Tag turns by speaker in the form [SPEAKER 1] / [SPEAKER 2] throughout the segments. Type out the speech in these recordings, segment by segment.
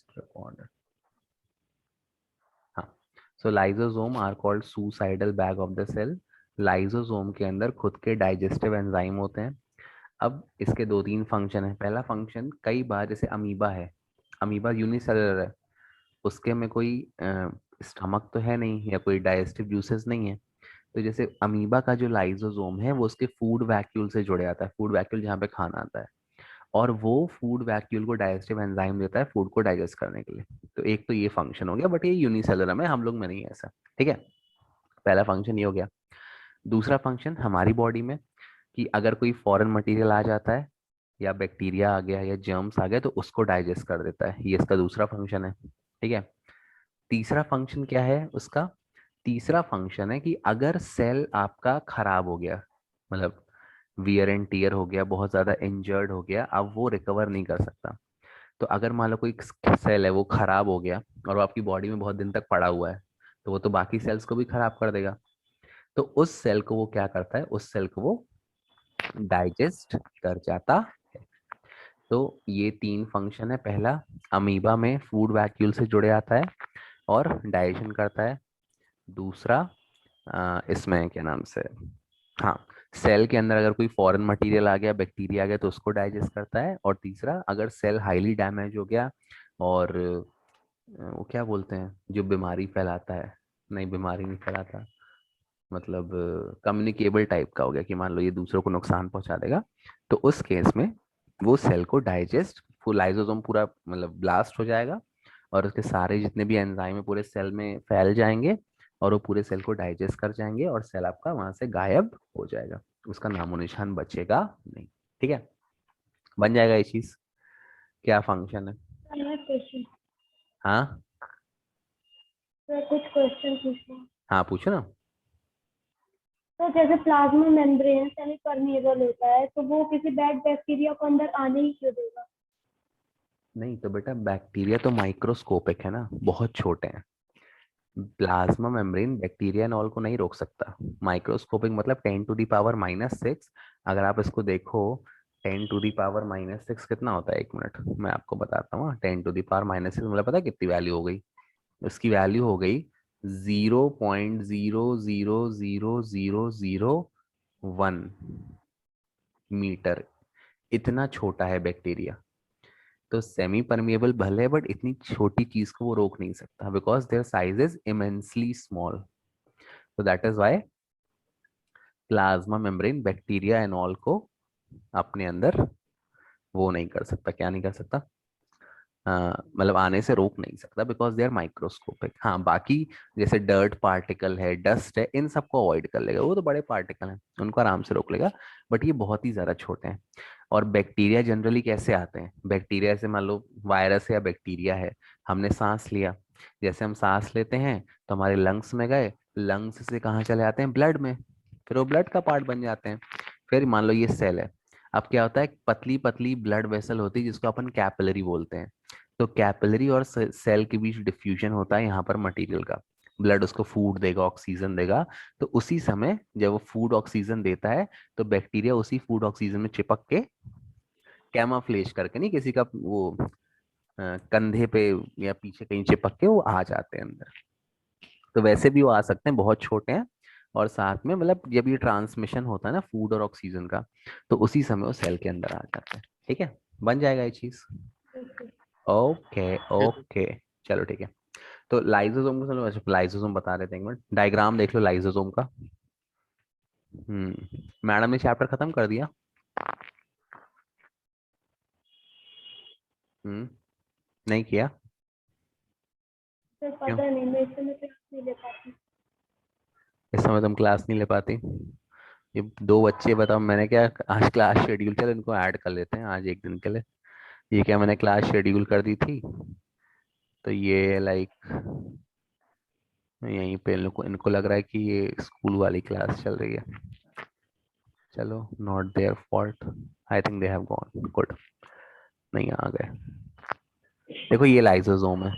[SPEAKER 1] just recorded. हाँ, so lysosome are called suicidal bag of the cell. Lysosome के अंदर खुद के डाइजेस्टिव एंजाइम होते हैं। अब इसके दो तीन फंक्शन है। पहला फंक्शन, कई बार जैसे अमीबा है, अमीबा यूनिसेलुलर है, उसके में कोई स्टमक तो है नहीं या कोई डाइजेस्टिव जूसेस नहीं है। तो जैसे अमीबा का जो लाइसोसोम है वो उसके फूड वैक्यूल से जुड़े आता है, फूड वैक्यूल जहाँ पे खाना आता है, और वो फूड वैक्यूल को डाइजेस्टिव एंजाइम देता है फूड को डाइजेस्ट करने के लिए। तो एक तो ये फंक्शन हो गया, बट ये यूनिसेलुलर में, हम लोग में नहीं है ऐसा। ठीक है, पहला फंक्शन ये हो गया। दूसरा फंक्शन हमारी बॉडी में, कि अगर कोई फॉरेन मटेरियल आ जाता है या बैक्टीरिया आ गया या जर्म्स आ गए तो उसको डाइजेस्ट कर देता है, ये इसका दूसरा फंक्शन है। ठीक है, तीसरा फंक्शन क्या है उसका? तीसरा फंक्शन है कि अगर सेल आपका खराब हो गया, मतलब वियर एंड टीयर हो गया, बहुत ज्यादा इंजर्ड हो गया, अब वो रिकवर नहीं कर सकता। तो अगर मान लो कोई सेल है वो खराब हो गया और वो आपकी बॉडी में बहुत दिन तक पड़ा हुआ है, तो वो तो बाकी सेल्स को भी खराब कर देगा। तो उस सेल को वो क्या करता है, उस सेल को वो डाइजेस्ट कर जाता है। तो ये तीन फंक्शन है। पहला, अमीबा में फूड वैक्यूल से जुड़े आता है और डाइजेशन करता है। दूसरा, इसमें क्या नाम से, हाँ, सेल के अंदर अगर कोई फॉरेन मटेरियल आ गया, बैक्टीरिया आ गया, तो उसको डाइजेस्ट करता है। और तीसरा, अगर सेल हाईली डैमेज हो गया और वो क्या बोलते हैं जो बीमारी फैलाता है, नहीं बीमारी नहीं फैलाता, मतलब कम्युनिकेबल टाइप का हो गया, कि मान लो ये दूसरों को नुकसान पहुंचा देगा, तो उस केस में वो सेल को डाइजेस्ट, फुल लाइसोसोम पूरा मतलब ब्लास्ट हो जाएगा और उसके सारे जितने भी एंजाइम है पूरे सेल में फैल जाएंगे और वो पूरे सेल को डाइजेस्ट कर जाएंगे और सेल आपका वहां से गायब हो जाएगा, उसका नामो निशान बचेगा नहीं। ठीक है, बन जाएगा ये चीज। क्या फंक्शन है?
[SPEAKER 2] क्वेश्चन,
[SPEAKER 1] हाँ
[SPEAKER 2] कुछ क्वेश्चन पूछना।
[SPEAKER 1] हाँ, पूछो ना।
[SPEAKER 2] तो जैसे प्लाज्मा मेम्ब्रेन सेमी परमिएबल होता है, तो वो किसी बैड बैक्टीरिया को अंदर आने ही क्यों देगा?
[SPEAKER 1] नहीं तो बेटा, बैक्टीरिया तो माइक्रोस्कोपिक है ना, बहुत छोटे हैं। Plasma membrane bacteria and all को नहीं रोक सकता। माइक्रोस्कोपिक मतलब 10⁻⁻⁶। अगर आप इसको देखो, 10⁻⁻⁶ कितना होता है, एक मिनट मैं आपको बताता हूँ। 10⁻⁻⁶ मतलब पता है कितनी वैल्यू हो गई? उसकी वैल्यू हो गई 0.00001 मीटर। इतना छोटा है बैक्टीरिया। तो सेमी परमिएबल भले, बट इतनी छोटी चीज को वो रोक नहीं सकता, because their size is immensely small. तो that is why plasma membrane bacteria and all को अपने अंदर वो नहीं कर सकता। क्या नहीं कर सकता? मतलब आने से रोक नहीं सकता, बिकॉज दे आर माइक्रोस्कोपिक। हाँ, बाकी जैसे डर्ट पार्टिकल है, डस्ट है, इन सबको अवॉइड कर लेगा, वो तो बड़े पार्टिकल हैं, उनको आराम से रोक लेगा। बट ये बहुत ही ज्यादा छोटे हैं। और बैक्टीरिया जनरली कैसे आते हैं? बैक्टीरिया से मान लो वायरस है या बैक्टीरिया है, हमने सांस लिया, जैसे हम सांस लेते हैं तो हमारे लंग्स में गए, लंग्स से कहाँ चले आते हैं? ब्लड में, फिर वो ब्लड का पार्ट बन जाते हैं। फिर मान लो ये सेल है, अब क्या होता है, पतली पतली ब्लड वेसल होती है जिसको अपन कैपिलरी बोलते हैं। तो कैपिलरी और सेल के बीच डिफ्यूजन होता है यहाँ पर मटेरियल का। ब्लड उसको फूड देगा, ऑक्सीजन देगा। तो उसी समय जब वो फूड ऑक्सीजन देता है, तो बैक्टीरिया उसी फूड ऑक्सीजन में चिपक के, कैमाफ्लेज करके नहीं, किसी का वो कंधे पे या पीछे कहीं चिपक के वो आ जाते हैं अंदर। तो वैसे भी वो आ सकते हैं, बहुत छोटे हैं। और साथ में मतलब जब ये ट्रांसमिशन होता है ना फूड और ऑक्सीजन का, तो उसी समय वो सेल के अंदर आ जाते हैं। ठीक है, बन जाएगा ये चीज। ओके ओके, चलो ठीक है। तो लाइसोसोम को चलो, अच्छा लाइसोसोम बता रहे थे, एक मिनट डायग्राम देख लो लाइसोसोम का। मैडम ने चैप्टर खत्म कर दिया? हम्म, नहीं किया?
[SPEAKER 2] सर
[SPEAKER 1] क्यों?
[SPEAKER 2] पता नहीं, मैं इस समय क्लास नहीं ले पाती।
[SPEAKER 1] इस समय तुम क्लास नहीं ले पाती? ये दो बच्चे, बताओ मैंने क्या आज क्लास शेड्यूल, चलो इनको ऐड कर लेते हैं आज एक दिन के लिए। ये क्या मैंने क्लास शेड्यूल कर दी थी, तो ये लाइक यहीं पे इनको लग रहा है कि ये स्कूल वाली क्लास चल रही है। चलो, not their fault, I think they have gone good. नहीं आ गए। देखो ये लाइसोसोम है,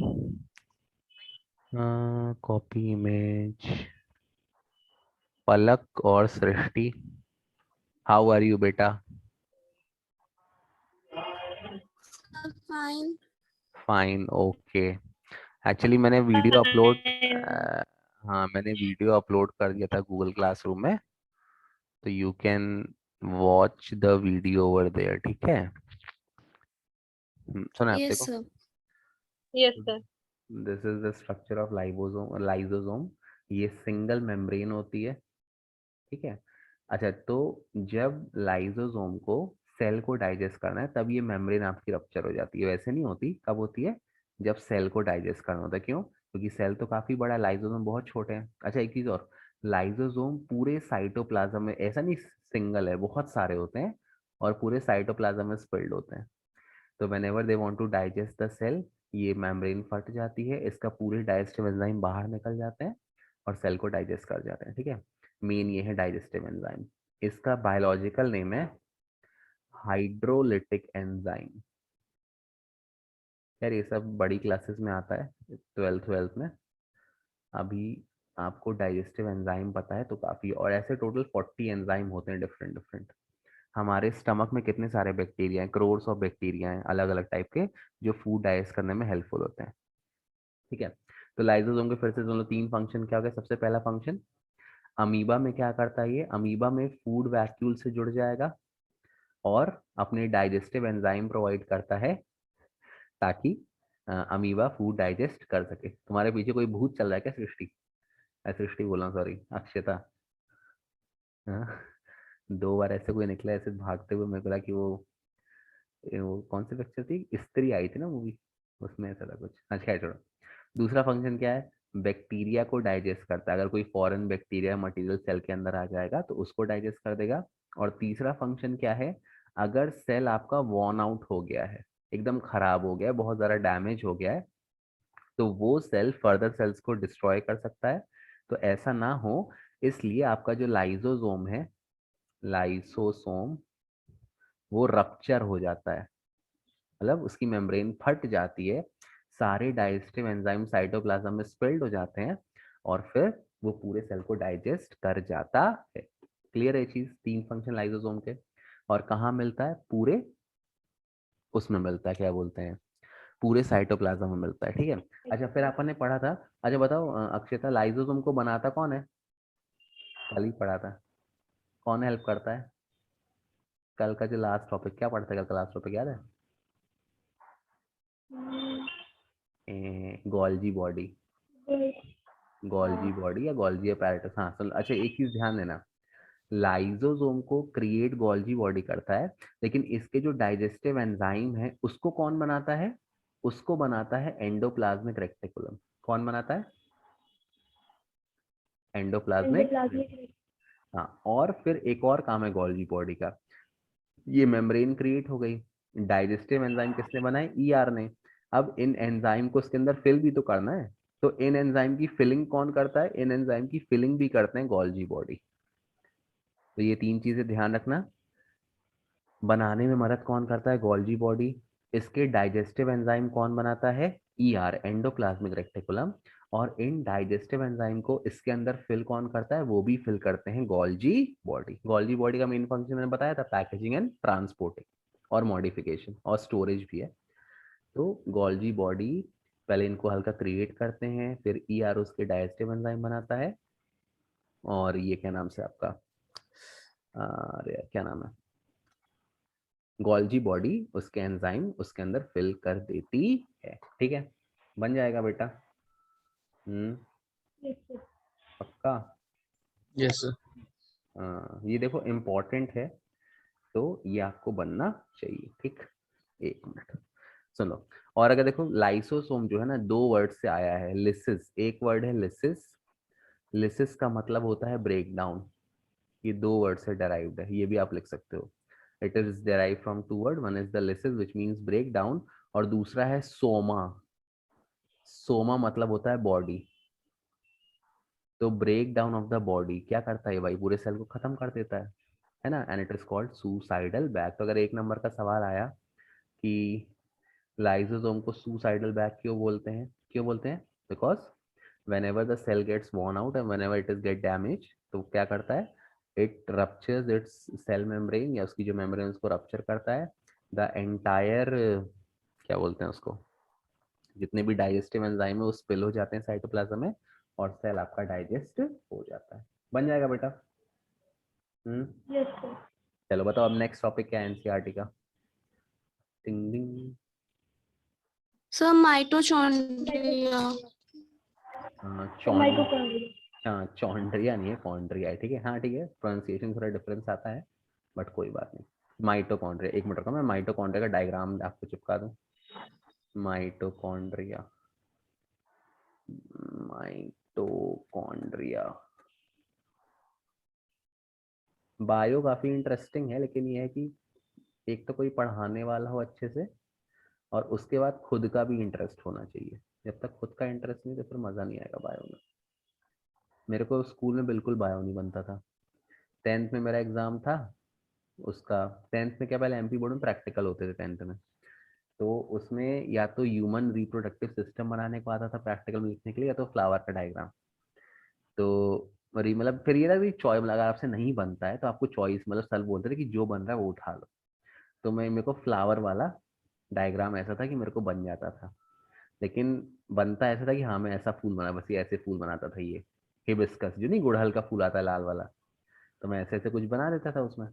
[SPEAKER 1] कॉपी इमेज, पलक और सृष्टि, हाउ आर यू बेटा?
[SPEAKER 3] Fine.
[SPEAKER 1] Fine, okay. एक्चुअली मैंने वीडियो अपलोड, हाँ मैंने वीडियो अपलोड कर दिया था गूगल क्लासरूम में, तो you can watch the video over there, ठीक है। सुना है आपने
[SPEAKER 3] यस
[SPEAKER 1] को?
[SPEAKER 3] Sir.
[SPEAKER 4] Yes sir.
[SPEAKER 1] This is the structure of lysosome. ये सिंगल मेम्ब्रेन होती है, ठीक है। अच्छा, तो जब लाइसोसोम को सेल को डाइजेस्ट करना है तब ये मेम्ब्रेन आपकी रप्चर हो जाती है, वैसे नहीं होती। कब होती है? जब सेल को डाइजेस्ट करना होता है। क्यों? क्योंकि सेल तो काफी बड़ा है, लाइसोसोम बहुत छोटे हैं। अच्छा, एक चीज और, लाइसोसोम पूरे साइटोप्लाज्म में, ऐसा नहीं सिंगल है, बहुत सारे होते हैं और पूरे साइटोप्लाज्म में स्प्रेड होते हैं। तो whenever they want to digest the cell, ये मेम्ब्रेन फट जाती है, इसका पूरे डाइजेस्टिव एंजाइम बाहर निकल जाते हैं और सेल को डाइजेस्ट कर जाते हैं, ठीक है। मेन ये है डाइजेस्टिव एंजाइम। इसका बायोलॉजिकल नेम है हाइड्रोलिटिक एंजाइम। यार ये सब बड़ी क्लासेस में आता है, ट्वेल्थ में। अभी आपको डाइजेस्टिव एंजाइम पता है तो काफ़ी, और ऐसे टोटल 40 एंजाइम होते हैं डिफरेंट डिफरेंट। हमारे स्टमक में कितने सारे बैक्टीरिया हैं, करोड्स ऑफ बैक्टीरिया हैं अलग अलग टाइप के, जो फूड डाइजेस्ट करने में हेल्पफुल होते हैं, ठीक है। तो लाइसोसोम के फिर से दोनों तीन फंक्शन क्या हो गए। सबसे पहला फंक्शन, अमीबा में क्या करता है ये, अमीबा में फूड वैक्यूल से जुड़ जाएगा और अपने डाइजेस्टिव एंजाइम प्रोवाइड करता है ताकि अमीबा फूड डाइजेस्ट कर सके। तुम्हारे पीछे कोई भूत चल रहा है क्या? सृष्टि, सृष्टि बोला, सॉरी, अक्षता। हाँ, दो बार ऐसे कोई निकला ऐसे भागते हुए, मेरे को लगा कि वो कौन सी पिक्चर थी, स्त्री आई थी ना मूवी, उसमें ऐसा था कुछ। अच्छा खैर छोड़ो। दूसरा फंक्शन क्या है? बैक्टीरिया को डाइजेस्ट करता है। अगर कोई फॉरेन बैक्टीरिया मटेरियल सेल के अंदर आ जाएगा तो उसको डाइजेस्ट कर देगा। और तीसरा फंक्शन क्या है? अगर सेल आपका वॉर्न आउट हो गया है, एकदम खराब हो गया है, बहुत ज़्यादा डैमेज हो गया है, तो वो सेल फर्दर सेल्स को डिस्ट्रॉय कर सकता है। तो ऐसा ना हो, इसलिए आपका जो लाइसोसोम है, लाइसोसोम, वो रप्चर हो जाता है, मतलब उसकी मेम्ब्रेन फट जाती है, सारे डाइजेस्टिव एंजाइम साइटोप्लाज्म में स्पेल्ड हो जाते हैं और फिर वो पूरे सेल को डाइजेस्ट कर जाता है। क्लियर है चीज? तीन फंक्शन लाइसोसोम के। और कहाँ मिलता है? पूरे उसमें मिलता है, क्या बोलते हैं, पूरे साइटोप्लाज्म में मिलता है, ठीक है। अच्छा, फिर अपन ने पढ़ा था, अच्छा बताओ अक्षता, लाइसोसोम को बनाता कौन है? कल ही पढ़ा था। कौन हेल्प करता है? कल का जो लास्ट टॉपिक, क्या पढ़ता है कल का लास्ट टॉपिक, याद है? गोल्जी बॉडी, गोल्जी बॉडी या गोल्जी अपैरेटस। हाँ चलो, अच्छा एक चीज ध्यान देना, लाइसोसोम को क्रिएट गोल्जी बॉडी करता है, लेकिन इसके जो डाइजेस्टिव एंजाइम है उसको कौन बनाता है? उसको बनाता है एंडोप्लाज्मिक रेक्टिकुलम। कौन बनाता है? एंडोप्लाज्मिक।
[SPEAKER 2] एंडोप्लाज्मिक।
[SPEAKER 1] हाँ, और फिर एक और काम है गोल्जी बॉडी का, ये मेम्ब्रेन क्रिएट हो गई, डाइजेस्टिव एंजाइम किसने बनाए? ईआर ने। अब इन एंजाइम को उसके अंदर फिल भी तो करना है, तो इन एंजाइम की फिलिंग कौन करता है? इन एंजाइम की फिलिंग भी करते हैं गोल्जी बॉडी। तो ये तीन चीजें ध्यान रखना। बनाने में मदद कौन करता है? Golgi body. इसके डाइजेस्टिव एंजाइम कौन बनाता है? ER, endoplasmic reticulum. और इन डाइजेस्टिव एंजाइम को इसके अंदर फिल कौन करता है? वो भी फिल करते हैं गोल्जी बॉडी। गोल्जी बॉडी का मेन फंक्शन मैंने बताया था, पैकेजिंग एंड ट्रांसपोर्टिंग और मॉडिफिकेशन और स्टोरेज भी है। तो गोल्जी बॉडी पहले इनको हल्का क्रिएट करते हैं, फिर ईआर उसके डाइजेस्टिव एंजाइम बनाता है, और ये क्या नाम से आपका, अरे यार, क्या नाम है, गोल्जी बॉडी उसके एंजाइम उसके अंदर फिल कर देती है, ठीक है। बन जाएगा बेटा। पक्का?
[SPEAKER 5] Yes sir.
[SPEAKER 1] ये देखो इम्पोर्टेंट है, तो ये आपको बनना चाहिए, ठीक। एक मिनट सुनो। और अगर देखो, लाइसोसोम जो है ना, दो वर्ड से आया है, लिसिस एक वर्ड है, लिसिस। लिसिस का मतलब होता है ब्रेक डाउन। ये दो वर्ड से डेराइव्ड है, ये भी आप लिख सकते हो। It is derive from two word, one is the lysis which means break down, और दूसरा है सोमा। सोमा मतलब होता है बॉडी। तो break down of the body क्या करता है भाई? पूरे सेल को खत्म कर देता है ना। And it is called suicidal bag. तो अगर एक नंबर का सवाल आया कि लाइसोसोम को सुसाइडल बैग क्यों बोलते हैं, क्यों बोलते हैं? Because whenever the cell gets worn out and whenever it is get damaged, तो क्या करता है? it ruptures its cell membrane, या उसकी जो मेम्ब्रेन उसको रप्चर करता है। the entire क्या बोलते हैं उसको, जितने भी डाइजेस्टिव एंजाइम है वो स्पिल हो जाते हैं साइटोप्लाज्म में और सेल आपका डाइजेस्ट हो जाता है। बन जाएगा बेटा।
[SPEAKER 2] Yes sir.
[SPEAKER 1] चलो बताओ अब नेक्स्ट टॉपिक क्या है एनसीईआरटी का। टिंग डिंग।
[SPEAKER 3] सर माइटोचॉन्ड्रिया।
[SPEAKER 1] चौंड
[SPEAKER 2] माइटोकॉन्ड्रिया।
[SPEAKER 1] हाँ चौंड्रिया नहीं है, कॉन्ड्रिया है। ठीक है, हाँ ठीक है, प्रोनाउंसिएशन थोड़ा डिफरेंस आता है बट कोई बात नहीं। माइटोकॉन्ड्रिया, एक मिनट रुको, मैं माइटोकॉन्ड्रिया का डायग्राम आपको चिपका दूं। माइटोकॉन्ड्रिया, माइटोकॉन्ड्रिया बायो काफी इंटरेस्टिंग है, लेकिन ये है कि एक तो कोई पढ़ाने वाला हो अच्छे से और उसके बाद खुद का भी इंटरेस्ट होना चाहिए। जब तक खुद का इंटरेस्ट नहीं तो फिर मजा नहीं आएगा बायो में। मेरे को स्कूल में बिल्कुल बायो नहीं बनता था। 10th में मेरा एग्जाम था उसका। 10th में क्या, पहले एमपी बोर्ड में प्रैक्टिकल होते थे 10th में, तो उसमें या तो ह्यूमन रिप्रोडक्टिव सिस्टम बनाने को आता था प्रैक्टिकल में लिखने के लिए, या तो फ्लावर का डायग्राम। तो मतलब फिर ये ना कि चॉइस, अगर आपसे नहीं बनता है तो आपको चॉइस, मतलब सर बोलते थे कि जो बन रहा है वो उठा लो। तो मेरे को फ्लावर वाला डायग्राम ऐसा था कि मेरे को बन जाता था, लेकिन बनता ऐसा था कि हाँ मैं ऐसा फूल बना, बस ये ऐसे फूल बनाता था, ये हिबिस्कस जो नहीं गुड़हल का फूल आता है लाल वाला, तो मैं ऐसे ऐसे कुछ बना देता था उसमें।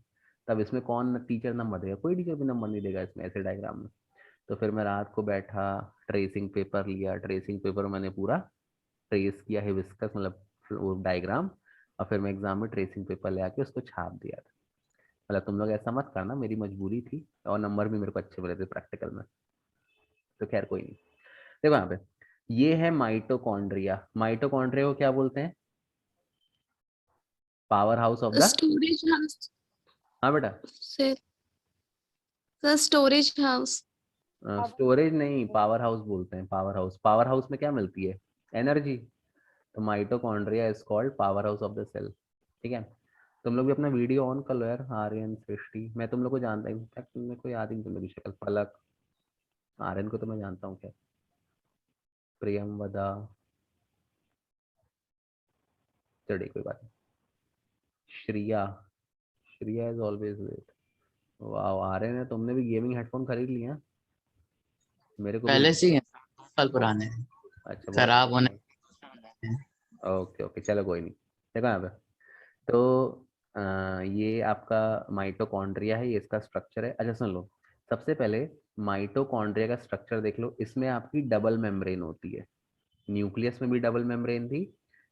[SPEAKER 1] तब इसमें कौन टीचर नंबर देगा, कोई टीचर भी नंबर नहीं देगा इसमें ऐसे डायग्राम में। तो फिर मैं रात को बैठा, ट्रेसिंग पेपर लिया, ट्रेसिंग पेपर मैंने पूरा ट्रेस किया हिबिस्कस मतलब वो डायग्राम, और फिर मैं एग्जाम में ट्रेसिंग पेपर ले आके उसको छाप दिया था। मतलब तुम लोग ऐसा मत करना, मेरी मजबूरी थी और नंबर भी मेरे को अच्छे मिले थे प्रैक्टिकल में। तो खैर कोई नहीं। देखो यहाँ पे ये है माइटोकॉन्ड्रिया। माइटोकॉन्ड्रिया को क्या बोलते हैं? Power house of the.
[SPEAKER 3] Storage house.
[SPEAKER 1] हाँ बेटा।
[SPEAKER 3] Sir storage house.
[SPEAKER 1] स्टोरेज नहीं, पावर हाउस बोलते हैं। पावर हाउस, पावर हाउस में क्या मिलती है? एनर्जी। तो mitochondria is called power house of the cell. ठीक है। तुम लोग भी अपना वीडियो ऑन कर लो यार, आर्यन सृष्टि, मैं तुम लोग को जानता हूँ, इनफैक्ट मेरे को याद ही नहीं तुम लोग की शक्ल। पलक, आर्यन को तो मैं जानता हूँ। क्या प्रियम वदा, चलिए कोई बात नहीं। Shriya, Shriya is always wait. वाह आर्यन है, तुमने भी गेमिंग हेडफोन खरीद लिया? मेरे को भी
[SPEAKER 4] पहले
[SPEAKER 1] ले।
[SPEAKER 4] से ही है, साल पुराने हैं,
[SPEAKER 1] अच्छा बहुत
[SPEAKER 4] खराब होने
[SPEAKER 1] पुराने।
[SPEAKER 4] हैं।
[SPEAKER 1] ओके ओके चलो कोई नहीं। देखो यहाँ पे, तो ये आपका माइटोकॉन्ड्रिया है, ये इसका स्ट्रक्चर है। अच्छा सुन लो, सबसे पहले माइटोकॉन्ड्रिया का स्ट्रक्चर देख लो। इसमें आपकी डबल मेम्ब्रेन होती है। न्यूक्लियस में भी डबल मेम्ब्रेन थी,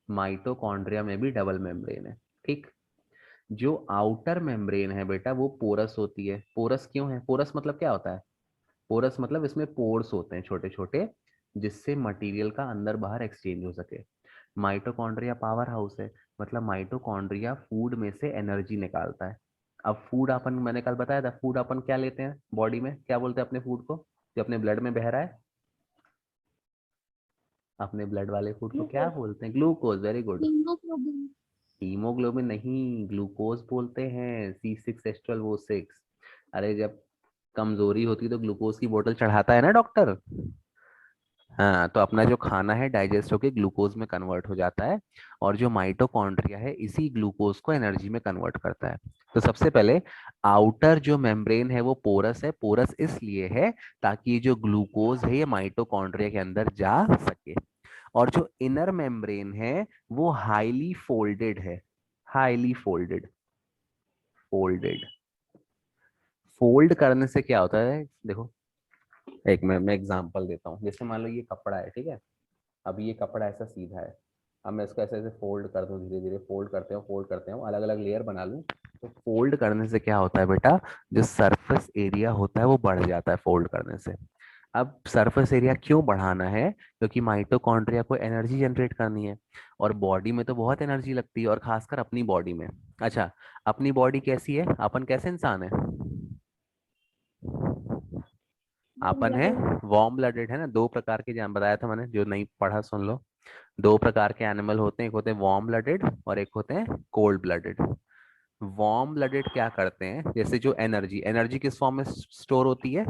[SPEAKER 1] माइटोकॉन्ड्रिया में भी डबल मेम्ब्रेन है। ठीक। जो आउटर मेम्ब्रेन है बेटा वो पोरस होती है। पोरस क्यों है? पोरस मतलब क्या होता है? पोरस मतलब इसमें पोर्स होते हैं छोटे छोटे, जिससे मटेरियल का अंदर बाहर एक्सचेंज हो सके। माइटोकॉन्ड्रिया पावर हाउस है, मतलब माइटोकॉन्ड्रिया फूड में से एनर्जी निकालता है। अब फूड अपन, मैंने कल बताया था, फूड अपन क्या लेते हैं बॉडी में, क्या बोलते हैं अपने फूड को जो अपने ब्लड में बह रहा है? अपने ब्लड वाले फूड को क्या बोलते हैं? Glucose. Very good.
[SPEAKER 3] Haemoglobin.
[SPEAKER 1] Haemoglobin नहीं, ग्लूकोज बोलते हैं। C6H12O6। अरे जब कमजोरी होती है तो ग्लूकोज की बोतल चढ़ाता है ना डॉक्टर। हाँ, तो अपना जो खाना है डाइजेस्ट होके ग्लूकोज में कन्वर्ट हो जाता है, और जो माइटोकॉन्ड्रिया है इसी ग्लूकोज को एनर्जी में कन्वर्ट करता है। तो सबसे पहले आउटर जो मेम्ब्रेन है वो पोरस है। पोरस इसलिए है ताकि ये जो ग्लूकोज है ये माइटोकॉन्ड्रिया के अंदर जा सके। और जो इनर मेम्ब्रेन है वो हाईली फोल्डेड है। Highly folded, folded. फोल्ड करने से क्या होता है देखो, एक मैं एग्जांपल देता हूँ। जैसे मान लो ये कपड़ा है, ठीक है। अब ये कपड़ा ऐसा सीधा है, अब मैं इसको ऐसे ऐसे फोल्ड कर दूं, धीरे धीरे फोल्ड करते हो, फोल्ड करते हो, अलग अलग लेयर बना लूं। तो फोल्ड करने से क्या होता है बेटा, जो सरफेस एरिया होता है वो बढ़ जाता है फोल्ड करने से। अब सरफेस एरिया क्यों बढ़ाना है? क्योंकि माइटोकॉन्ड्रिया को एनर्जी जनरेट करनी है, और बॉडी में तो बहुत एनर्जी लगती है, और खासकर अपनी बॉडी में। अच्छा, अपनी बॉडी कैसी है, अपन कैसे इंसान है? अपन है वार्म ब्लडेड, है ना। दो प्रकार के, जान बताया था मैंने, जो नहीं पढ़ा सुन लो। दो प्रकार के एनिमल होते हैं, एक होते हैं वार्म ब्लडेड और एक होते हैं कोल्ड ब्लडेड। वार्म ब्लडेड क्या करते हैं, जैसे जो एनर्जी, एनर्जी किस फॉर्म में स्टोर होती है?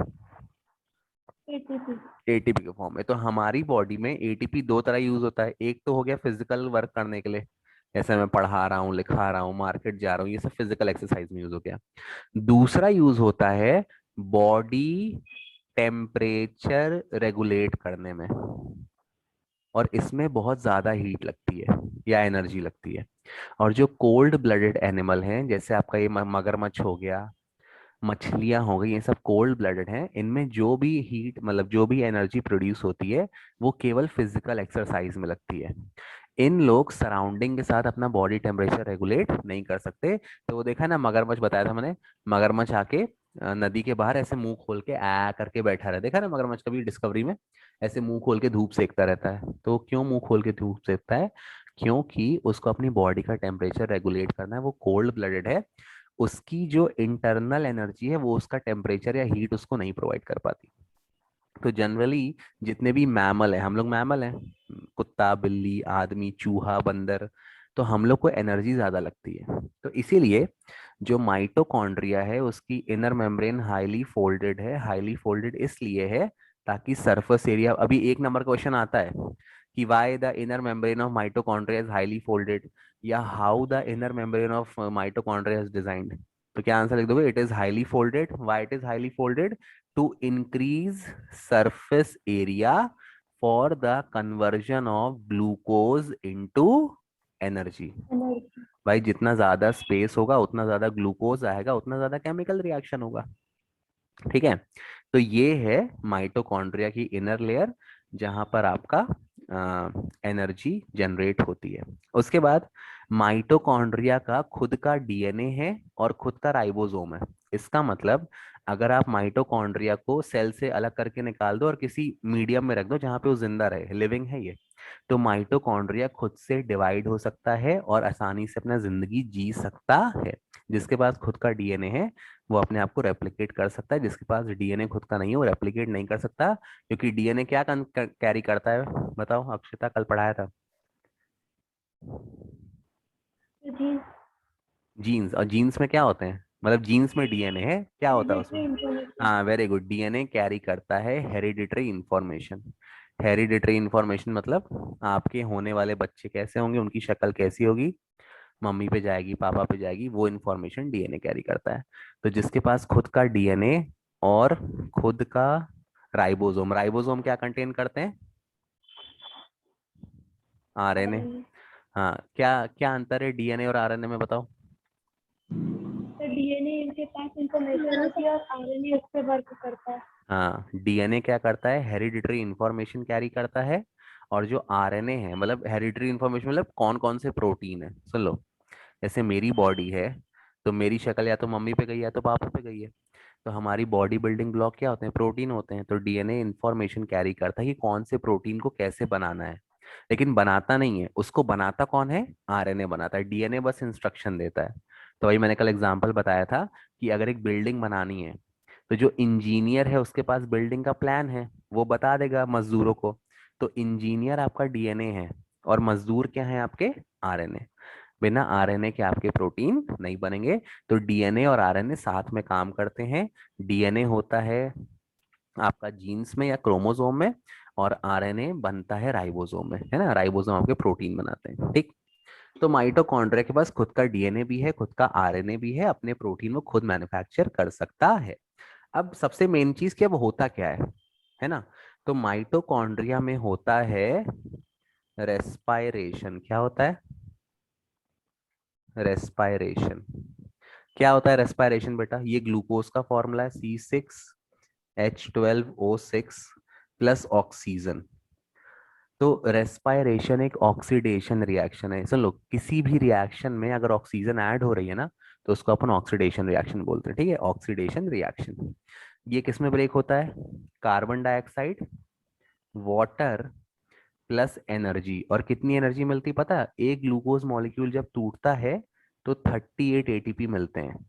[SPEAKER 2] एटीपी।
[SPEAKER 1] एटीपी के फॉर्म में। तो हमारी बॉडी में एटीपी दो तरह यूज होता है। एक तो हो गया फिजिकल वर्क करने के लिए, जैसे मैं पढ़ा रहा हूँ, लिखा रहा हूँ, मार्केट जा रहा हूँ, ये सब फिजिकल एक्सरसाइज में यूज हो गया। दूसरा यूज होता है बॉडी टेम्परेचर रेगुलेट करने में, और इसमें बहुत ज्यादा हीट लगती है या एनर्जी लगती है। और जो कोल्ड ब्लडेड एनिमल हैं, जैसे आपका ये मगरमच्छ हो गया, मछलियां हो गई, ये सब कोल्ड ब्लडेड हैं। इनमें जो भी हीट मतलब जो भी एनर्जी प्रोड्यूस होती है वो केवल फिजिकल एक्सरसाइज में लगती है। इन लोग सराउंडिंग के साथ अपना बॉडी टेम्परेचर रेगुलेट नहीं कर सकते। तो वो देखा ना, मगरमच्छ बताया था मैंने, मगरमच्छ आके नदी के बाहर ऐसे मुंह खोल के आ करके बैठा रहा, देखा ना मगरमच्छ कभी डिस्कवरी में, ऐसे मुंह खोल के धूप सेकता रहता है। तो क्यों मुंह खोल के धूप सेकता है? क्योंकि उसको अपनी बॉडी का टेम्परेचर रेगुलेट करना है, वो कोल्ड ब्लडेड है। उसकी जो इंटरनल एनर्जी है वो उसका टेम्परेचर या हीट उसको नहीं प्रोवाइड कर पाती। तो जनरली जितने भी मैमल है, हम लोग मैमल हैं, कुत्ता, बिल्ली, आदमी, चूहा, बंदर, तो हम लोग को एनर्जी ज्यादा लगती है। तो इसीलिए जो माइटोकॉन्ड्रिया है उसकी इनर मेम्ब्रेन हाईली फोल्डेड है। हाईली फोल्डेड इसलिए है ताकि सरफेस एरिया, अभी एक नंबर क्वेश्चन आता है कि why the inner membrane of mitochondria is highly folded, या how the inner membrane of mitochondria is designed. तो क्या आंसर लिख दोगे? It is highly folded. Why it is highly folded? to increase surface area for the conversion of glucose into energy।
[SPEAKER 2] Energy.
[SPEAKER 1] भाई जितना ज्यादा space होगा उतना ज्यादा ग्लूकोज आएगा, उतना ज्यादा केमिकल रिएक्शन होगा। ठीक है। तो ये है माइटोकॉन्ड्रिया की इनर लेयर, जहां पर आपका एनर्जी जनरेट होती है। उसके बाद माइटोकॉन्ड्रिया का खुद का डीएनए है और खुद का राइबोसोम है। इसका मतलब अगर आप माइटोकॉन्ड्रिया को सेल से अलग करके निकाल दो और किसी मीडियम में रख दो जहां पे वो जिंदा रहे, लिविंग है ये, तो माइटोकॉन्ड्रिया खुद से डिवाइड हो सकता है और आसानी से अपना जिंदगी जी सकता है। जिसके पास खुद का डीएनए है वो अपने आप को रेप्लिकेट कर सकता है, जिसके पास डीएनए खुद का नहीं है वो रेप्लिकेट नहीं कर सकता। क्योंकि डीएनए क्या कैरी करता है? बताओ, अक्षता कल पढ़ाया था।
[SPEAKER 2] जी।
[SPEAKER 1] जीन्स, और जीन्स में क्या होते हैं, मतलब जीन्स में डीएनए है, क्या होता है
[SPEAKER 2] हेरिडिटरी
[SPEAKER 1] उसमें?
[SPEAKER 2] इंफॉर्मेशन।
[SPEAKER 1] हाँ वेरी गुड, डीएनए कैरी करता है हेरिडिटरी इंफॉर्मेशन। हेरिडिटरी इंफॉर्मेशन मतलब आपके होने वाले बच्चे कैसे होंगे, उनकी शक्ल कैसी होगी, मम्मी पे जाएगी, पापा पे जाएगी, वो इन्फॉर्मेशन डीएनए कैरी करता है। तो जिसके पास खुद का डीएनए और खुद का राइबोसोम, राइबोसोम क्या कंटेन करते हैं? आरएनए।
[SPEAKER 2] आरएनए।
[SPEAKER 1] हाँ, क्या क्या अंतर है डीएनए और आरएनए में, बताओ।
[SPEAKER 2] तो डीएनए इनके पास इंफॉर्मेशन होती है और आरएनए उस पर वर्क करता है।
[SPEAKER 1] हाँ, डीएनए क्या करता है? हेरिडिटरी इंफॉर्मेशन कैरी करता है। और जो आरएनए है, मतलब हेरिडिटरी इंफॉर्मेशन मतलब कौन कौन से प्रोटीन है, सुन लो। जैसे मेरी बॉडी है, तो मेरी शक्ल या तो मम्मी पे गई या तो पापा पे गई है। तो हमारी बॉडी बिल्डिंग ब्लॉक क्या होते हैं? प्रोटीन होते हैं। तो डीएनए इंफॉर्मेशन कैरी करता है कि कौन से प्रोटीन को कैसे बनाना है, लेकिन बनाता नहीं है, उसको बनाता कौन है? आरएनए बनाता है। डीएनए बस इंस्ट्रक्शन देता है। तो वही मैंने कल एग्जांपल बताया था कि अगर एक बिल्डिंग बनानी है तो जो इंजीनियर है उसके पास बिल्डिंग का प्लान है, वो बता देगा मजदूरों को। तो इंजीनियर आपका डीएनए है और मजदूर क्या है आपके? आरएनए। बिना आरएनए के आपके प्रोटीन नहीं बनेंगे। तो डीएनए और आरएनए साथ में काम करते हैं। डीएनए होता है आपका जीन्स में या क्रोमोसोम में, और आरएनए बनता है राइबोसोम में, है ना, राइबोसोम आपके प्रोटीन बनाते हैं। ठीक। तो माइटोकॉन्ड्रिया के पास खुद का डीएनए भी है, खुद का आरएनए भी है, अपने प्रोटीन को खुद मैन्युफैक्चर कर सकता है। अब सबसे मेन चीज क्या, वो होता क्या है ना? तो माइटोकॉन्ड्रिया में होता है रेस्पायरेशन। क्या होता है? रेस्पायरेशन। क्या होता है रेस्पायरेशन बेटा? ये ग्लूकोज का फॉर्मूला है, C6H12O6 प्लस ऑक्सीजन। तो रेस्पायरेशन एक ऑक्सीडेशन रिएक्शन है। सुन लो, किसी भी रिएक्शन में अगर ऑक्सीजन ऐड हो रही है ना, तो उसको अपन ऑक्सीडेशन रिएक्शन बोलते हैं। ठीक है, ऑक्सीडेशन रिएक्शन। ये किस में ब्रेक होता है? Carbon dioxide, water plus energy. और कितनी एनर्जी मिलती पता है? एक ग्लूकोज मॉलिक्यूल जब टूटता है तो 38 एटीपी मिलते हैं।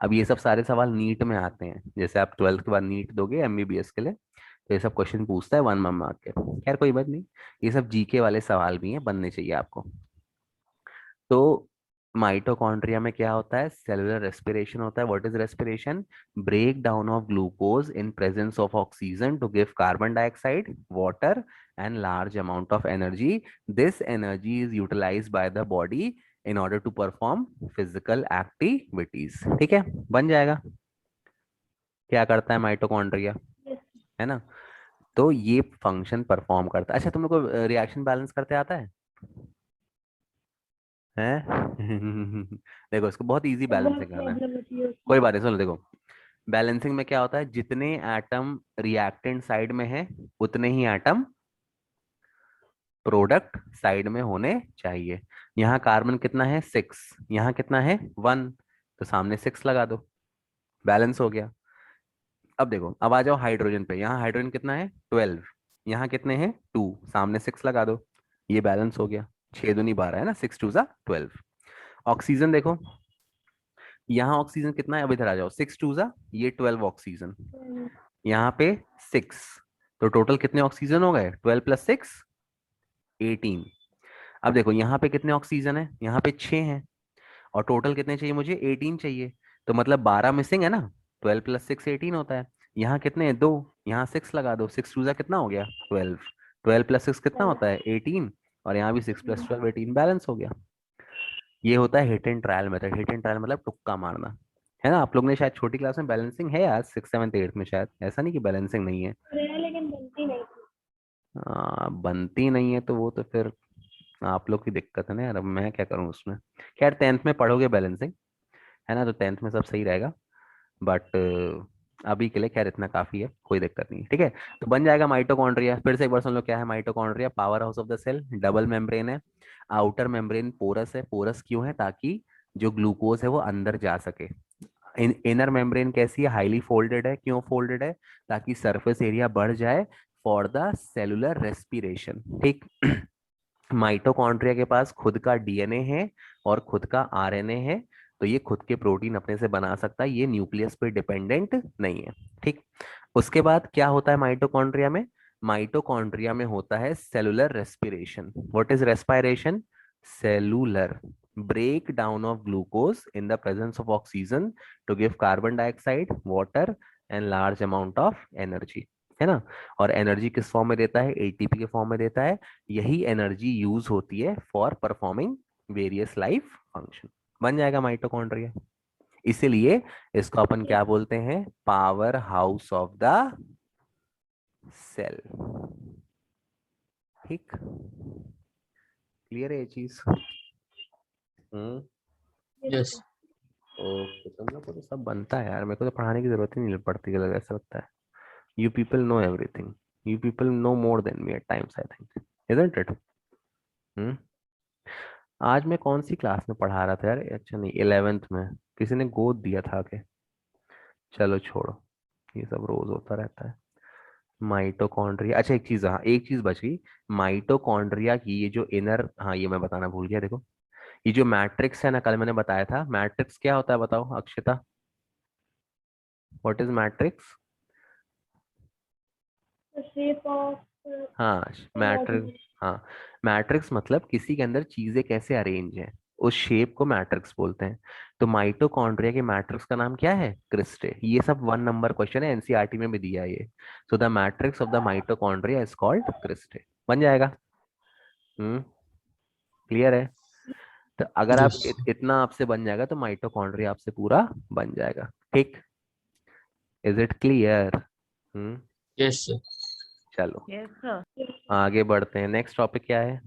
[SPEAKER 1] अब ये सब सारे सवाल नीट में आते हैं, जैसे आप 12th के बाद नीट दोगे एमबीबीएस के लिए, तो ये सब क्वेश्चन पूछता है 1 मार्क के। खैर कोई बात नहीं, ये सब जीके वाले सवाल भी हैं, बनने चाहिए आपको। तो माइटोकॉन्ड्रिया में क्या होता है? सेलुलर रेस्पिरेशन होता है। What is respiration? Break down of glucose in presence of oxygen to give carbon dioxide, water and large amount of energy. This energy is utilised by the body in order to perform physical activities. ठीक है, बन जाएगा। क्या करता है mitochondria?
[SPEAKER 2] Yes.
[SPEAKER 1] है ना। तो ये फंक्शन परफॉर्म करता है। अच्छा, तुम लोग को रिएक्शन बैलेंस करते आता है हैं? देखो, इसको बहुत इजी
[SPEAKER 2] तो बहुत
[SPEAKER 1] बैलेंसिंग करना है।
[SPEAKER 2] प्रॉब्लम होती है उसमें।
[SPEAKER 1] कोई बात नहीं, सुनो देखो। बैलेंसिंग में क्या होता है, जितने एटम रिएक्टेंट साइड में है उतने ही एटम प्रोडक्ट साइड में होने चाहिए। यहाँ कार्बन कितना है 6, यहाँ कितना है 1, तो सामने 6 लगा दो, बैलेंस हो गया। अब देखो, अब आ जाओ हाइड्रोजन पे। यहाँ हाइड्रोजन कितना है 12, यहाँ कितने हैं 2, सामने 6 लगा दो, ये बैलेंस हो गया। 6 दूनी 12 है ना, 6 2 12। ऑक्सीजन देखो, यहाँ ऑक्सीजन कितना है, अब इधर आ जाओ, 6 2 ये 12 ऑक्सीजन, यहाँ पे 6, तो टोटल कितने ऑक्सीजन हो गए, 12 + 6 18। अब देखो यहाँ पे कितने ऑक्सीजन है, यहाँ पे 6 हैं, और टोटल कितने चाहिए मुझे, 18 चाहिए, तो मतलब 12 मिसिंग है ना। 12 + 6 18 होता है। यहाँ कितने हैं 2, यहाँ 6 लगा दो, 6 2 कितना हो गया 12, 12 + 6 कितना होता है 18, और यहाँ भी 6 + 12 18, बैलेंस हो गया। ये होता है hit and trial method. Hit and trial मतलब तुक्का मारना, है ना। आप लोग ने शायद छोटी क्लास में बैलेंसिंग है यार, 6 7 8 में, शायद ऐसा नहीं कि बैलेंसिंग नहीं है।
[SPEAKER 2] लेकिन बनती नहीं थी।
[SPEAKER 1] बनती नहीं है तो वो तो फिर आप लोग की दिक्कत है ना यार, अब मैं क्या करूँ उसमें। खैर 10th में पढ़ोगे बैलेंसिंग, है ना, तो 10th में सब सही रहेगा। बट अभी के लिए खैर इतना काफी है, कोई दिक्कत नहीं है, ठीक है। तो बन जाएगा माइटोकॉन्ड्रिया। फिर से एक बार सुन लो क्या है mitochondria. Power house of the cell, double membrane है, आउटर मेम्ब्रेन पोरस है। पोरस क्यों है, ताकि जो ग्लूकोज है वो अंदर जा सके। इनर मेम्ब्रेन कैसी है, हाईली फोल्डेड है। क्यों फोल्डेड है, ताकि सरफेस एरिया बढ़ जाए फॉर द सेलुलर रेस्पिरेशन, ठीक। माइटोकॉन्ड्रिया के पास खुद का डीएनए है और खुद का आरएनए है, तो ये खुद के प्रोटीन अपने से बना सकता है, ये न्यूक्लियस पे डिपेंडेंट नहीं है, ठीक। उसके बाद क्या होता है माइटोकॉन्ड्रिया में, माइटोकॉन्ड्रिया में होता है cellular respiration. What is respiration, cellular break down of glucose in the presence of oxygen to give carbon dioxide, water and large amount of energy, है ना। और एनर्जी किस फॉर्म में देता है, एटीपी के फॉर्म में देता है। यही एनर्जी यूज होती है for performing various life function. बन जाएगा माइटोकॉन्ड्रिया। इसीलिए इसको अपन क्या बोलते हैं, power house of the cell, ठीक। क्लियर है ये चीज?
[SPEAKER 4] यस।
[SPEAKER 1] ओके, तुम लोग को तो सब बनता है यार, मेरे को तो पढ़ाने की जरूरत ही नहीं पड़ती, ऐसा लगता है। You people know everything, you people know more than me at times, I think, isn't it? आज मैं कौन सी क्लास में पढ़ा रहा था यार, अच्छा नहीं 11th में, किसी ने गोद दिया था के। चलो छोड़ो, ये सब रोज होता रहता है। माइटोकॉन्ड्रिया, अच्छा एक चीज, हाँ एक चीज बच गई। माइटोकॉन्ड्रिया की ये जो इनर, हाँ ये मैं बताना भूल गया, देखो ये जो मैट्रिक्स है ना, कल मैंने बताया था मैट्रिक्स क्या होता है, बताओ Akshita, what is matrix?
[SPEAKER 2] The shape of
[SPEAKER 1] हाँ मैट्रिक्स,
[SPEAKER 2] homogeneous.
[SPEAKER 1] हाँ मैट्रिक्स मतलब किसी के अंदर चीजें कैसे अरेंज हैं, उस शेप को मैट्रिक्स बोलते हैं। तो माइटोकॉन्ड्रिया के मैट्रिक्स का नाम क्या है, क्रिस्टे। ये सब 1 नंबर क्वेश्चन है, एनसीईआरटी में भी दिया है ये। So the matrix of the mitochondria is called cristae. बन जाएगा। क्लियर है? तो अगर आप
[SPEAKER 4] यस।
[SPEAKER 1] इतना आपसे बन जाएगा तो माइटोकॉन्ड्रिया आपसे पूरा बन जाएगा, ठीक। Is it clear? Hmm.
[SPEAKER 4] Yes sir.
[SPEAKER 1] चलो
[SPEAKER 5] Yes, sir.
[SPEAKER 1] आगे बढ़ते हैं। नेक्स्ट टॉपिक क्या है,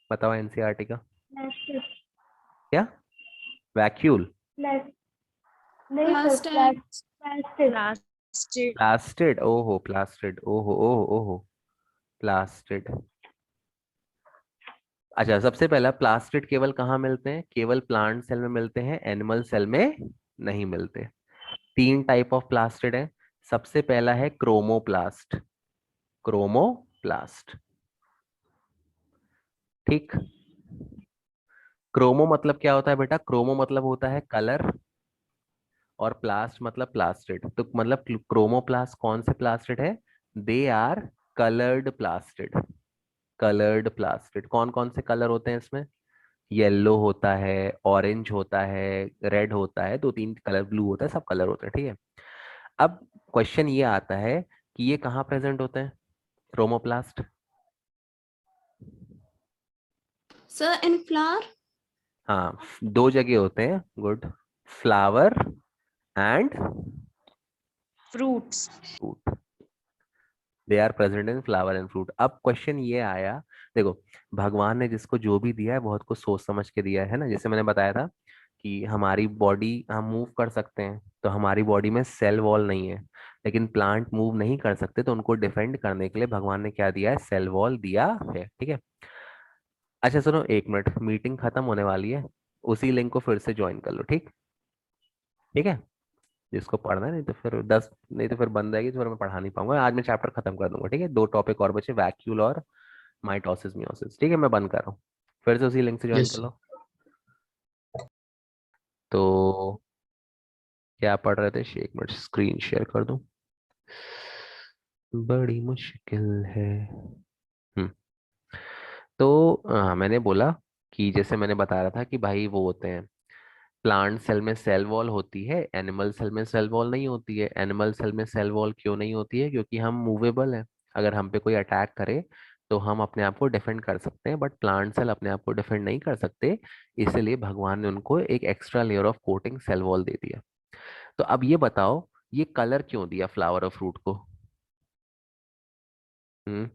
[SPEAKER 1] बताओ एनसीईआरटी का।
[SPEAKER 2] Plastic.
[SPEAKER 1] क्या, वैक्यूल,
[SPEAKER 2] Plastic. नहीं sir,
[SPEAKER 3] Plastic.
[SPEAKER 2] plastic.
[SPEAKER 5] Plastic.
[SPEAKER 1] Plastid, ओहो प्लास्टिड, ओहो ओहो ओहो, प्लास्टिड। अच्छा, सबसे पहला प्लास्टिड केवल कहाँ मिलते हैं, केवल प्लांट सेल में मिलते हैं, एनिमल सेल में नहीं मिलते। 3 टाइप ऑफ प्लास्टिड है। सबसे पहला है क्रोमोप्लास्ट, क्रोमोप्लास्ट, ठीक। क्रोमो मतलब क्या होता है बेटा, क्रोमो मतलब होता है कलर, और प्लास्ट मतलब प्लास्टिड। तो मतलब क्रोमोप्लास्ट कौन से प्लास्टिड है, they are coloured plastid. Coloured plastid, कौन कौन से कलर होते हैं इसमें, येलो होता है, ऑरेंज होता है, रेड होता है, 2 3 कलर, ब्लू होता है, सब कलर होते हैं, ठीक है। अब क्वेश्चन ये आता है कि ये कहाँ प्रेजेंट होते हैं क्रोमोप्लास्ट?
[SPEAKER 3] Sir, in flower?
[SPEAKER 1] हाँ 2 जगह होते हैं, good, flower and
[SPEAKER 5] fruits.
[SPEAKER 1] Fruit, they are present in flower and fruit. अब क्वेश्चन ये आया, देखो भगवान ने जिसको जो भी दिया है बहुत कुछ सोच समझ के दिया है ना। जैसे मैंने बताया था कि हमारी बॉडी हम मूव कर सकते हैं, तो हमारी बॉडी में सेल वॉल नहीं है, लेकिन प्लांट मूव नहीं कर सकते, तो उनको डिफेंड करने के लिए भगवान ने क्या दिया है, सेल वॉल दिया है। ठीक है, अच्छा सुनो एक मिनट, मीटिंग खत्म होने वाली है, उसी लिंक को फिर से ज्वाइन कर लो। ठीक, ठीक है, जिसको पढ़ना है, नहीं तो फिर 10, नहीं तो फिर बंद आएगी तो फिर मैं पढ़ा नहीं पाऊंगा। आज मैं चैप्टर खत्म कर दूंगा। ठीक है, 2 टॉपिक और बचे, वैक्यूल और माइटोसिस मियोसिस। ठीक है, मैं बंद कर रहा हूँ, फिर से उसी लिंक से ज्वाइन
[SPEAKER 4] यस
[SPEAKER 1] कर
[SPEAKER 4] सर।
[SPEAKER 1] लो। तो क्या पढ़ रहे थे, एक मिनट स्क्रीन शेयर कर दूं, बड़ी मुश्किल है। हम्म तो मैंने बोला कि जैसे मैंने बता रहा था कि भाई वो होते हैं, प्लांट सेल में सेल वॉल होती है, एनिमल सेल में सेल वॉल नहीं होती है। एनिमल सेल में सेल वॉल क्यों नहीं होती है, क्योंकि हम मूवेबल हैं, अगर हम पे कोई अटैक करे तो हम अपने आप को डिफेंड कर सकते हैं, बट प्लांट सेल अपने आप को डिफेंड नहीं कर सकते, इसलिए भगवान ने उनको एक extra layer of coating cell wall दे दिया। तो अब ये बताओ, ये कलर क्यों दिया फ्लावर और फ्रूट को? हम्म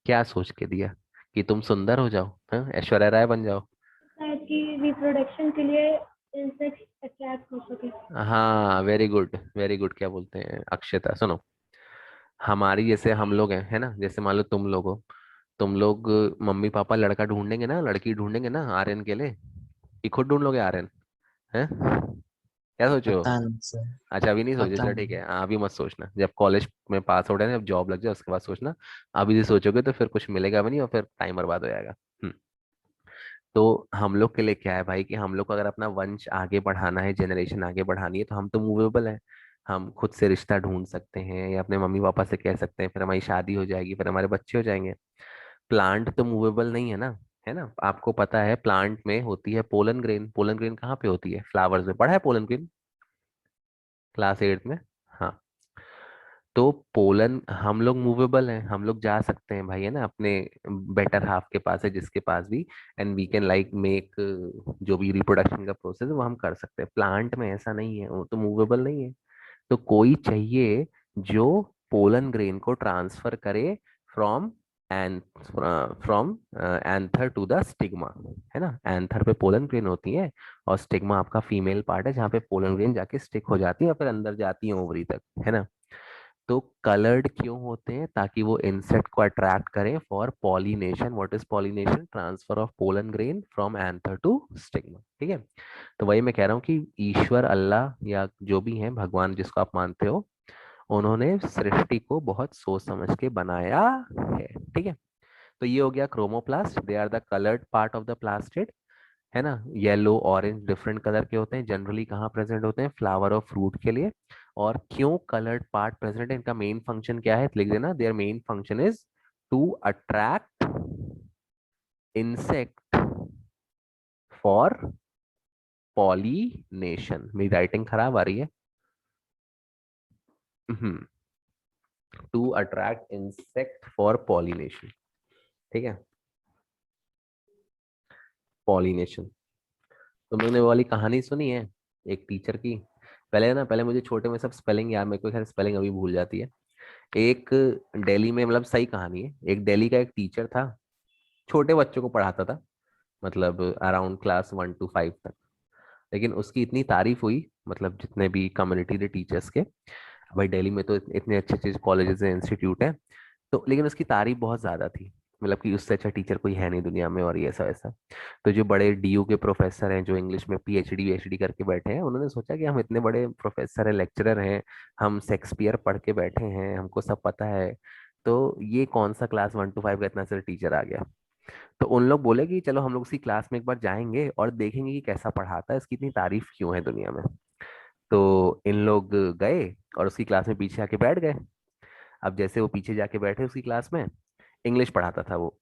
[SPEAKER 1] क्या सोच के दिया, कि तुम सुंदर हो जाओ, हाँ ऐश्वर्या राय बन जाओ?
[SPEAKER 2] शायद कि रिप्रोडक्शन के लिए इंसेक्ट अट्रैक्ट हो सके।
[SPEAKER 1] हाँ वेरी गुड वेरी गुड, क्या बोलते हैं अक्षता, सुनो, हमारी जैसे हम लोग हैं, है ना, जैसे मान लो तुम लोग हो, तुम लोग मम्मी पापा लड़का ढूंढेंगे ना, लड़की ढूंढेंगे ना आर्यन के लिए, कि खुद ढूंढ लोगे आर्यन, हैं? क्या सोचो?
[SPEAKER 4] पता नहीं सर।
[SPEAKER 1] अच्छा अभी नहीं सोचे,
[SPEAKER 4] पता
[SPEAKER 1] चलो ठीक
[SPEAKER 4] नहीं।
[SPEAKER 1] है, अभी मत सोचना, जब कॉलेज में पास आउट है ना, जब जॉब लग जाए उसके बाद सोचना। अभी से सोचोगे तो फिर कुछ मिलेगा भी नहीं और फिर टाइम बर्बाद हो जाएगा। तो हम लोग के लिए क्या है भाई, कि हम लोग को अगर अपना वंश आगे बढ़ाना है, जनरेशन आगे बढ़ानी है, तो हम तो मूवेबल है, हम खुद से रिश्ता ढूंढ सकते हैं या अपने मम्मी पापा से कह सकते हैं, फिर हमारी शादी हो जाएगी, फिर हमारे बच्चे हो जाएंगे। प्लांट तो मूवेबल नहीं है ना, है ना, आपको पता है प्लांट में होती है पोलन ग्रेन। पोलन ग्रेन कहाँ पे होती है, फ्लावर्स में, पढ़ा है पोलन ग्रेन क्लास 8 में? हाँ, तो पोलन, हम लोग मूवेबल हैं, हम लोग जा सकते हैं भाई, है ना, अपने बेटर हाफ के पास है जिसके पास भी, and we can like make, जो भी रिप्रोडक्शन का प्रोसेस है वो हम कर सकते हैं। प्लांट में ऐसा नहीं है, वो तो मूवेबल नहीं है, तो कोई चाहिए जो पोलन ग्रेन को ट्रांसफर करे from and from anther to the stigma, है ना, एंथर पे पोलन ग्रेन होती है और स्टिग्मा आपका फीमेल पार्ट है जहाँ पे पोलन ग्रेन जाके स्टिक हो जाती है और फिर अंदर जाती है ओवरी तक, है ना। तो कलर्ड क्यों होते हैं, ताकि वो इंसेक्ट को अट्रैक्ट करें for pollination. What is pollination? Transfer of pollen grain from anther to stigma. ठीक है, तो वही मैं कह रहा हूँ कि ईश्वर, अल्लाह या जो भी है भगवान जिसको आप मानते हो, उन्होंने सृष्टि को बहुत सोच समझ के बनाया है। ठीक है, तो ये हो गया chromoplast, they are the coloured part of the plastid, है ना। येलो ऑरेंज डिफरेंट कलर के होते हैं, जनरली कहाँ प्रेजेंट होते हैं, फ्लावर और फ्रूट के लिए। और क्यों कलर्ड पार्ट प्रेजेंट है, इनका मेन फंक्शन क्या है, लिख देना, their main function is to attract insect for pollination. मेरी राइटिंग खराब आ रही है। To attract insect for pollination. ठीक है, पॉलिनेशन। तुमने वो वाली कहानी सुनी है एक टीचर की? पहले ना, पहले मुझे छोटे में सब स्पेलिंग याद, मेरे को खैर स्पेलिंग अभी भूल जाती है। एक दिल्ली में, मतलब सही कहानी है, एक दिल्ली का एक टीचर था, छोटे बच्चों को पढ़ाता था, मतलब अराउंड क्लास 1 to 5 तक। लेकिन उसकी इतनी तारीफ हुई, मतलब जितने भी कम्युनिटी के टीचर्स के, भाई दिल्ली में तो इतने अच्छे अच्छे कॉलेजेस हैं, इंस्टीट्यूट हैं, तो लेकिन उसकी तारीफ बहुत ज्यादा थी, मतलब कि उससे अच्छा टीचर कोई है नहीं दुनिया में, और ये ऐसा वैसा। तो जो बड़े डीयू के प्रोफेसर हैं, जो इंग्लिश में पीएचडी करके बैठे हैं, उन्होंने सोचा कि हम इतने बड़े प्रोफेसर हैं, लेक्चरर हैं, हम शेक्सपियर पढ़ के बैठे हैं, हमको सब पता है, तो ये कौन सा क्लास 1 to 5 का इतना सा टीचर आ गया। तो उन लोग बोले कि चलो हम लोग उसी क्लास में एक बार जाएंगे और देखेंगे कि कैसा पढ़ाता है, इसकी इतनी तारीफ क्यों है दुनिया में। तो इन लोग गए और उसकी क्लास में पीछे आके बैठ गए। अब जैसे वो पीछे जाके बैठे उसकी क्लास में, इंग्लिश पढ़ाता था वो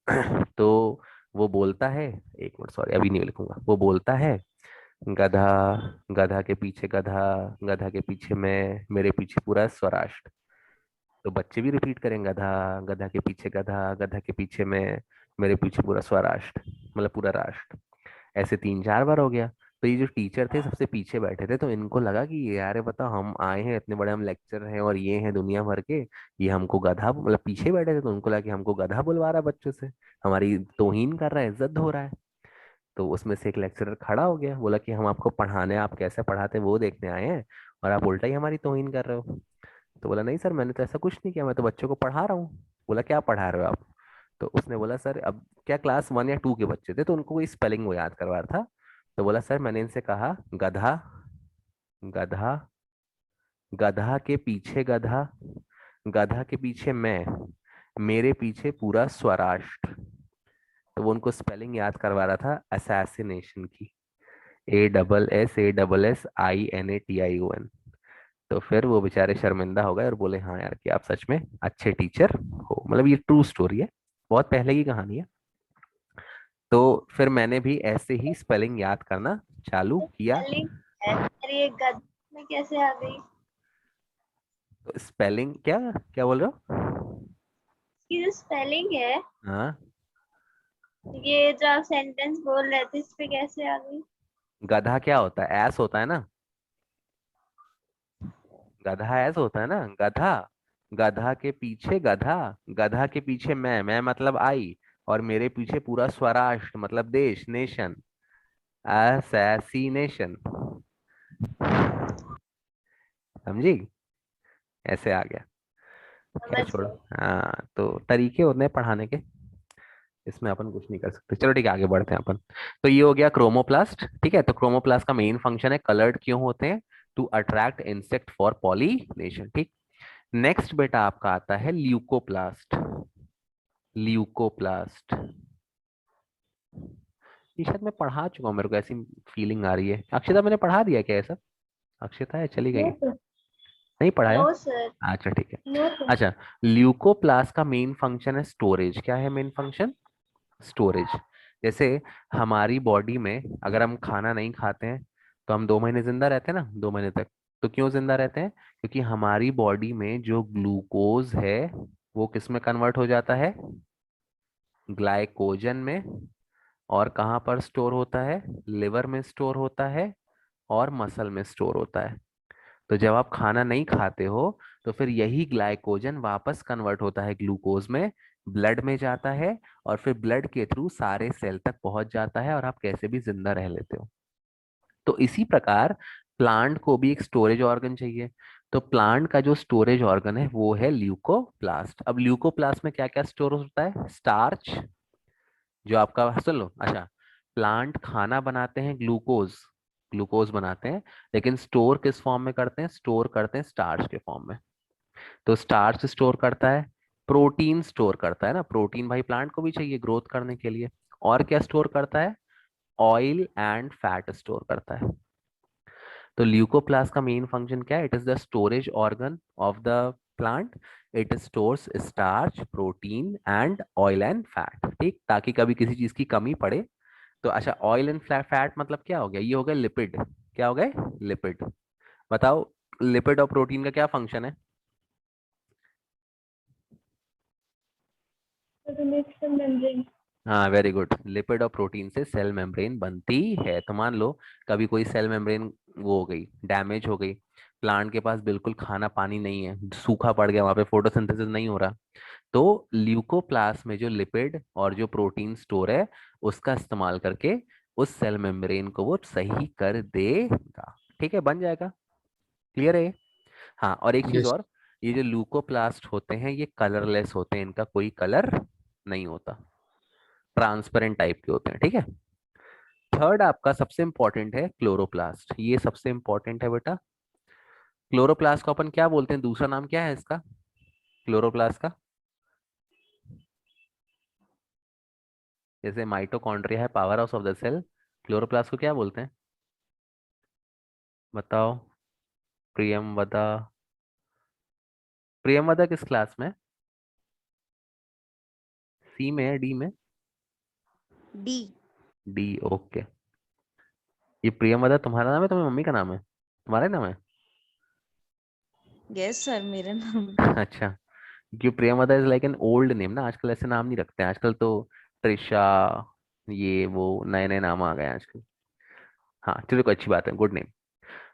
[SPEAKER 1] तो वो बोलता है, एक मिनट सॉरी अभी नहीं लिखूंगा, वो बोलता है, गधा, गधा के पीछे गधा, गधा के पीछे मैं, मेरे पीछे पूरा स्वराष्ट्र। तो बच्चे भी रिपीट करें, गधा, गधा के पीछे गधा, गधा के पीछे मैं, मेरे पीछे पूरा स्वराष्ट्र, मतलब पूरा राष्ट्र। ऐसे 3 4 बार हो गया। तो ये जो टीचर थे सबसे पीछे बैठे थे, तो इनको लगा कि ये यार बता, हम आए हैं इतने बड़े, हम लेक्चर हैं और ये हैं दुनिया भर के, ये हमको गधा, मतलब पीछे बैठे थे तो उनको लगा कि हमको गधा बुलवा रहा है बच्चों से, हमारी तौहीन कर रहा है, इज्जत धो रहा है। तो उसमें से एक लेक्चरर खड़ा हो गया, बोला कि हम आपको पढ़ाने, आप कैसे पढ़ाते हैं वो देखने आए हैं, और आप उल्टा ही हमारी तौहीन कर रहे हो। तो बोला नहीं सर, मैंने तो ऐसा कुछ नहीं किया, मैं तो बच्चों को पढ़ा रहा हूँ। बोला क्या पढ़ा रहे हो आप? तो उसने बोला सर, अब क्या क्लास 1 या 2 के बच्चे थे तो उनको कोई स्पेलिंग वो याद करवा रहा था। तो बोला सर, मैंने इनसे कहा गधा, गधा, गधा के पीछे गधा, गधा के पीछे मैं, मेरे पीछे पूरा स्वराष्ट्र। तो वो उनको स्पेलिंग याद करवा रहा था असैसिनेशन की, ASSASSINATION। तो फिर वो बेचारे शर्मिंदा हो गए और बोले हाँ यार कि आप सच में अच्छे टीचर हो। मतलब ये ट्रू स्टोरी है, बहुत पहले की कहानी है। तो फिर मैंने भी ऐसे ही स्पेलिंग याद करना चालू किया।
[SPEAKER 5] स्पेलिंग है, अरे ये गद में कैसे आ गई?
[SPEAKER 1] तो स्पेलिंग क्या, क्या बोल रहे हो?
[SPEAKER 5] इसकी जो स्पेलिंग है,
[SPEAKER 1] हाँ,
[SPEAKER 5] ये जो आप सेंटेंस बोल रहे थे, इस पे कैसे आ गई?
[SPEAKER 1] गधा क्या होता है? एस होता है ना, गधा एस होता है ना, गधा, गधा के पीछे गधा, गधा के पीछे मैं मतलब आई, और मेरे पीछे पूरा स्वराष्ट्र मतलब देश, नेशन, असैसिनेशन। समझी? ऐसे आ गया। खैर
[SPEAKER 5] समझ
[SPEAKER 1] छोड़ो।
[SPEAKER 5] गई।
[SPEAKER 1] हाँ, तो तरीके होते हैं पढ़ाने के, इसमें अपन कुछ नहीं कर सकते। चलो ठीक है, आगे बढ़ते हैं अपन। तो ये हो गया क्रोमोप्लास्ट। ठीक है, तो क्रोमोप्लास्ट का मेन फंक्शन है, कलर्ड क्यों होते हैं? To attract insect for pollination. ठीक। नेक्स्ट बेटा आपका आता है ल्यूकोप्लास्ट। ल्यूकोप्लास्ट ये शायद मैं पढ़ा चुका हूँ, मेरे को ऐसी फीलिंग आ रही है। अक्षता, मैंने पढ़ा दिया क्या ये सब? अक्षता है, चली गई
[SPEAKER 2] नो
[SPEAKER 1] है?
[SPEAKER 2] सर,
[SPEAKER 1] नहीं पढ़ाया?
[SPEAKER 5] No sir.
[SPEAKER 1] अच्छा ठीक है।
[SPEAKER 2] No sir.
[SPEAKER 1] अच्छा, ल्यूकोप्लास्ट का मेन फंक्शन है स्टोरेज। क्या है मेन फंक्शन? स्टोरेज। जैसे हमारी बॉडी में अगर हम खाना नहीं खाते हैं तो हम 2 महीने जिंदा रहते हैं ना, 2 महीने तक। तो क्यों जिंदा रहते हैं? क्योंकि हमारी बॉडी में जो ग्लूकोज है वो किस में कन्वर्ट हो जाता है? ग्लाइकोजन में। और कहाँ पर स्टोर होता है? लिवर में स्टोर होता है और मसल में स्टोर होता है। तो जब आप खाना नहीं खाते हो तो फिर यही ग्लाइकोजन वापस कन्वर्ट होता है ग्लूकोज में, ब्लड में जाता है, और फिर ब्लड के थ्रू सारे सेल तक पहुंच जाता है और आप कैसे भी जिंदा रह लेते हो। तो इसी प्रकार प्लांट को भी एक स्टोरेज ऑर्गन चाहिए। तो प्लांट का जो स्टोरेज ऑर्गन है वो है ल्यूकोप्लास्ट। अब ल्यूकोप्लास्ट में क्या क्या स्टोर होता है? स्टार्च, जो आपका, सुन लो, अच्छा, प्लांट खाना बनाते हैं, ग्लूकोज, ग्लूकोज बनाते हैं, लेकिन स्टोर किस फॉर्म में करते हैं? स्टोर करते हैं स्टार्च के फॉर्म में। तो स्टार्च स्टोर करता है, प्रोटीन स्टोर करता है ना, प्रोटीन भाई प्लांट को भी चाहिए ग्रोथ करने के लिए। और क्या स्टोर करता है? ऑयल एंड फैट स्टोर करता है। तो ल्यूकोप्लास्ट का मेन फंक्शन क्या है? It is the storage organ of the plant. It stores starch, protein and oil and fat. ठीक, ताकि कभी किसी चीज की कमी पड़े। तो अच्छा, ऑयल एंड फैट मतलब क्या हो गया? ये हो गया लिपिड। क्या हो गए? लिपिड। बताओ, लिपिड और प्रोटीन का क्या फंक्शन है?
[SPEAKER 2] तो नेक्स्ट मेम्ब्रेन।
[SPEAKER 1] हाँ, वेरी गुड। लिपिड और प्रोटीन से सेल मेम्ब्रेन बनती है। तो मान लो कभी कोई सेल मेम्ब्रेन वो हो गई, डैमेज हो गई, प्लांट के पास बिल्कुल खाना पानी नहीं है, सूखा पड़ गया, वहां पे फोटोसिंथेसिस नहीं हो रहा, तो ल्यूकोप्लास्ट में जो लिपिड और जो प्रोटीन स्टोर है उसका इस्तेमाल करके उस सेल मेम्ब्रेन को वो सही कर देगा। ठीक है, बन जाएगा। क्लियर है ये? हाँ, और एक चीज
[SPEAKER 4] यस।
[SPEAKER 1] और, ये जो ल्यूकोप्लास्ट होते हैं ये कलरलेस होते हैं, इनका कोई कलर नहीं होता, ट्रांसपेरेंट टाइप के होते हैं। ठीक है। थर्ड आपका सबसे इंपॉर्टेंट है क्लोरोप्लास्ट। ये सबसे इंपॉर्टेंट है बेटा। क्लोरोप्लास्ट को अपन क्या बोलते हैं? दूसरा नाम क्या है इसका, क्लोरोप्लास्ट का? जैसे माइटोकॉन्ड्रिया है power house of the cell, chloroplast को क्या बोलते हैं? बताओ, प्रियमवदा। प्रियमवदा किस क्लास में? सी में है, डी में?
[SPEAKER 3] डी।
[SPEAKER 1] D, okay. ये प्रियमवदा तुम्हारा नाम है, तुम्हारी मम्मी का नाम है? तुम्हारा ही नाम है?
[SPEAKER 3] यस सर, मेरा नाम।
[SPEAKER 1] अच्छा, क्योंकि Priyamvada is like an old name ना, आजकल ऐसे नाम नहीं रखते हैं। आजकल तो ट्रिशा, ये वो नए नए नाम आ गए हैं आजकल। हाँ चलो अच्छी बात है, गुड नेम।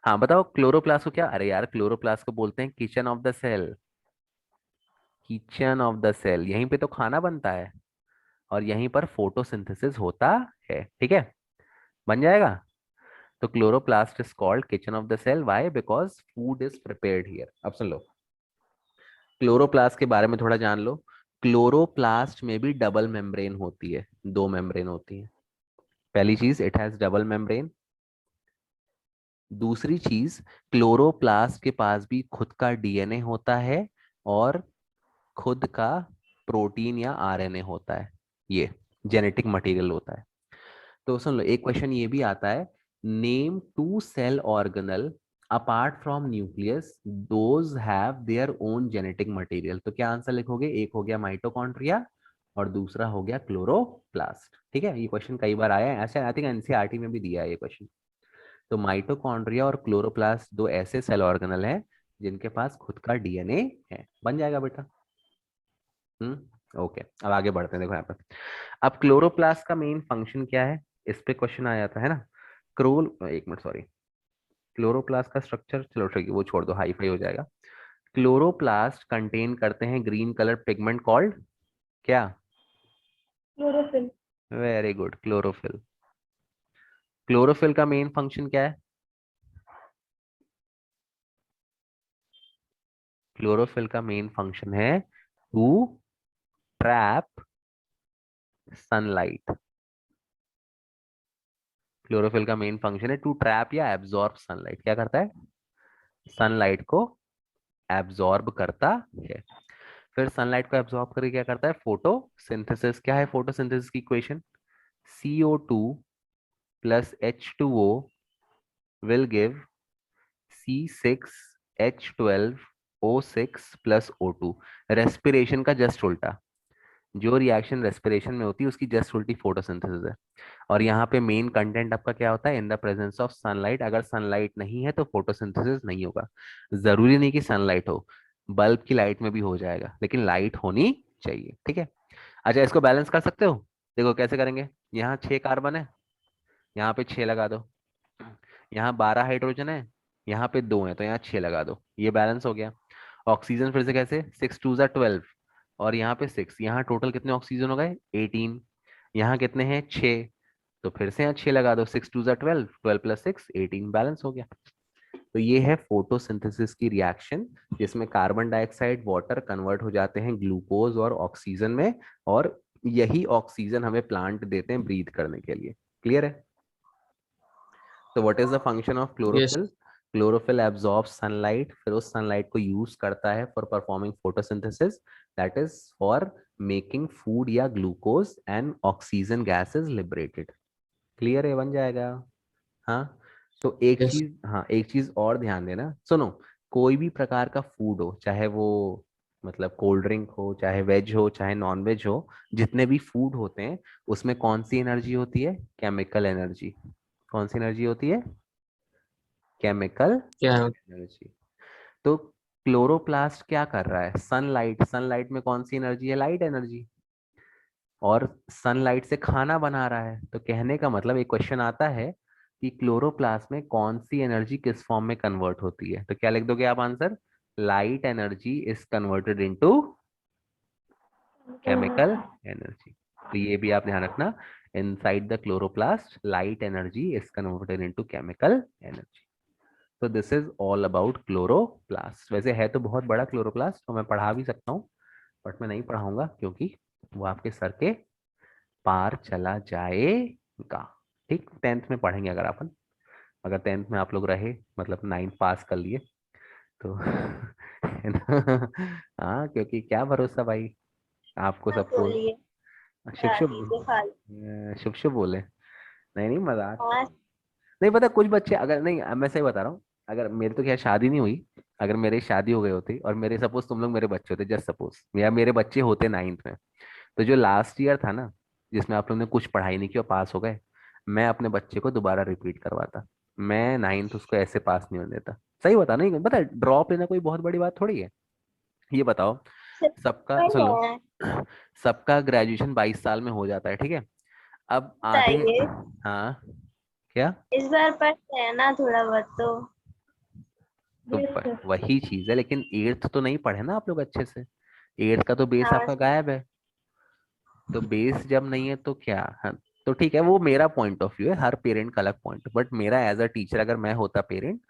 [SPEAKER 1] हाँ बताओ क्लोरोप्लास्ट को क्या, अरे यार क्लोरोप्लास्ट को बोलते हैं kitchen of the cell. Kitchen of the cell, यहीं पे तो खाना बनता है और यहीं पर फोटोसिंथेसिस होता है, ठीक है, बन जाएगा। तो chloroplast is called kitchen of the cell, why, because food is prepared here. अब सुन लो, क्लोरोप्लास्ट के बारे में थोड़ा जान लो। क्लोरोप्लास्ट में भी डबल मेम्ब्रेन होती है, दो मेम्ब्रेन होती है। पहली चीज, इट हैज डबल मेम्ब्रेन। दूसरी चीज, क्लोरोप्लास्ट के पास भी खुद का डीएनए होता है और खुद का प्रोटीन या आरएनए होता है, ये जेनेटिक मटेरियल होता है। तो सुन लो, एक क्वेश्चन ये भी आता है, name two cell organelle apart from nucleus those have their own genetic material. तो क्या आंसर लिखोगे, एक हो गया माइटोकॉन्ड्रिया और दूसरा हो गया क्लोरोप्लास्ट। ठीक है, ये क्वेश्चन कई बार आया है ऐसे, आई थिंक एनसीईआरटी में भी दिया है ये क्वेश्चन। तो माइटोकॉन्ड्रिया और क्लोरोप्लास्ट दो ऐसे सेल ऑर्गेनल हैं जिनके पास खुद का डीएनए है। बन जाएगा बेटा। ओके, अब आगे बढ़ते हैं। देखो यहाँ पर, अब क्लोरोप्लास्ट का मेन फंक्शन क्या है, इस पे क्वेश्चन आ जाता है ना। क्रोल, एक मिनट सॉरी, क्लोरोप्लास्ट का स्ट्रक्चर चलो ठीक है वो छोड़ दो, हाई फाई हो जाएगा। क्लोरोप्लास्ट कंटेन करते हैं ग्रीन कलर पिगमेंट कॉल्ड क्या,
[SPEAKER 2] chlorophyll.
[SPEAKER 1] Very good, chlorophyll. Chlorophyll का मेन फंक्शन क्या है, क्लोरोफिल का मेन फंक्शन है टू ट्रैप सनलाइट। क्लोरोफिल का मेन फंक्शन है टू ट्रैप या एब्जॉर्ब सनलाइट। क्या करता है, सनलाइट को एब्जॉर्ब करता है। फिर सनलाइट को एब्जॉर्ब करके क्या करता है, फोटोसिंथेसिस। क्या है फोटोसिंथेसिस की equation, CO2 plus H2O will give C6H12O6 plus O2। Respiration का जस्ट उल्टा, जो रिएक्शन रेस्पिरेशन में होती है उसकी जस्ट उल्टी फोटोसिंथेसिस है। और यहाँ पे मेन कंटेंट आपका क्या होता है, इन द प्रेजेंस ऑफ सनलाइट। अगर सनलाइट नहीं है तो फोटोसिंथेसिस नहीं होगा। जरूरी नहीं कि सनलाइट हो, बल्ब की लाइट में भी हो जाएगा, लेकिन लाइट होनी चाहिए, ठीक है। अच्छा, इसको बैलेंस कर सकते हो, देखो कैसे करेंगे। यहाँ 6 कार्बन है, यहाँ पे 6 लगा दो। यहाँ 12 हाइड्रोजन है, यहाँ पे 2 है, तो यहाँ 6 लगा दो, ये बैलेंस हो गया। ऑक्सीजन फिर से कैसे, 6 2 ज़ा 12 और यहाँ पे 6, यहाँ टोटल कितने ऑक्सीजन हो गए 18। यहाँ कितने हैं 6, तो फिर से यहाँ 6 लगा दो, 6 2 ज़ा 12, 12 + 6 18, बैलेंस हो गया। तो ये है फोटोसिंथेसिस की रिएक्शन, जिसमें कार्बन डाइऑक्साइड वाटर कन्वर्ट हो जाते हैं ग्लूकोज और ऑक्सीजन में, और यही ऑक्सीजन हमें प्लांट देते हैं ब्रीथ करने के लिए। क्लियर है। तो what is the function of
[SPEAKER 4] yes
[SPEAKER 1] chlorophyll, chlorophyll absorbs sunlight, फिर उस सनलाइट को यूज करता है for performing photosynthesis, that is for making food या glucose and oxygen gas is liberated. Clear है, बन जाएगा। हाँ, तो एक
[SPEAKER 4] यस
[SPEAKER 1] चीज, हाँ एक चीज और ध्यान देना, सुनो, कोई भी प्रकार का फूड हो, चाहे वो मतलब कोल्ड ड्रिंक हो, चाहे वेज हो चाहे नॉन वेज हो, जितने भी फूड होते हैं उसमें कौन सी एनर्जी होती है, केमिकल एनर्जी। कौन सी एनर्जी होती है, केमिकल
[SPEAKER 4] क्या
[SPEAKER 1] एनर्जी। तो क्लोरोप्लास्ट क्या कर रहा है, सनलाइट, सनलाइट में कौन सी एनर्जी है, लाइट एनर्जी, और सनलाइट से खाना बना रहा है। तो कहने का मतलब, एक क्वेश्चन आता है कि क्लोरोप्लास्ट में कौन सी एनर्जी किस फॉर्म में कन्वर्ट होती है, तो क्या लिख दोगे आप answer, light energy is converted into chemical energy. तो ये भी आप ध्यान रखना, inside the chloroplast light energy is converted into chemical energy. तो this is all about chloroplast. वैसे है तो बहुत बड़ा क्लोरोप्लास्ट, तो मैं पढ़ा भी सकता हूँ, बट मैं नहीं पढ़ाऊंगा क्योंकि वो आपके सर के पार चला जाएगा। ठीक, 10th में पढ़ेंगे अगर अपन, अगर 10th में आप लोग रहे, मतलब 9th पास कर लिए तो है ना? हाँ, क्योंकि क्या भरोसा भाई, आपको
[SPEAKER 5] मत
[SPEAKER 1] सबको
[SPEAKER 5] बोलिए,
[SPEAKER 1] शुभ शुभ,
[SPEAKER 5] दादी को खा लो।
[SPEAKER 1] शुभ शुभ बोले, नहीं नहीं मजाक।
[SPEAKER 5] हाँ,
[SPEAKER 1] नहीं पता, कुछ बच्चे अगर, नहीं मैं सही बता रहा हूँ, अगर मेरी तो क्या शादी नहीं हुई, अगर मेरी शादी हो गई होती और मेरे सपोज तुम लोग मेरे बच्चे होते, जस्ट सपोज, या मेरे बच्चे होते 9th में, तो जो लास्ट ईयर था ना जिसमें आप लोगों ने कुछ पढ़ाई नहीं की और पास हो गए, मैं अपने बच्चे को दोबारा रिपीट करवाता। मैं 9th उसको ऐसे पास नहीं होने देता। सही बता, नहीं पता, ड्रॉप लेना कोई बहुत बड़ी बात थोड़ी है। ये बताओ, सबका
[SPEAKER 5] सही
[SPEAKER 1] सुन लो,
[SPEAKER 5] है।
[SPEAKER 1] सबका ग्रेजुएशन 22 साल में हो जाता है, ठीक है। अब आधे,
[SPEAKER 5] बताइए।
[SPEAKER 1] हाँ क्या?
[SPEAKER 5] इस बार पढ़ते हैं ना थोड़ा बहुत
[SPEAKER 1] तो
[SPEAKER 2] Yes, sir.
[SPEAKER 1] वही चीज है, लेकिन 8th तो नहीं पढ़े ना आप लोग अच्छे से। 8th का तो बेस
[SPEAKER 5] हाँ
[SPEAKER 1] आपका गायब है। तो बेस जब नहीं है तो क्या? हाँ, तो ठीक है, वो मेरा पॉइंट ऑफ व्यू है, हर पेरेंट का अलग पॉइंट, बट मेरा एज अ टीचर अगर मैं होता पेरेंट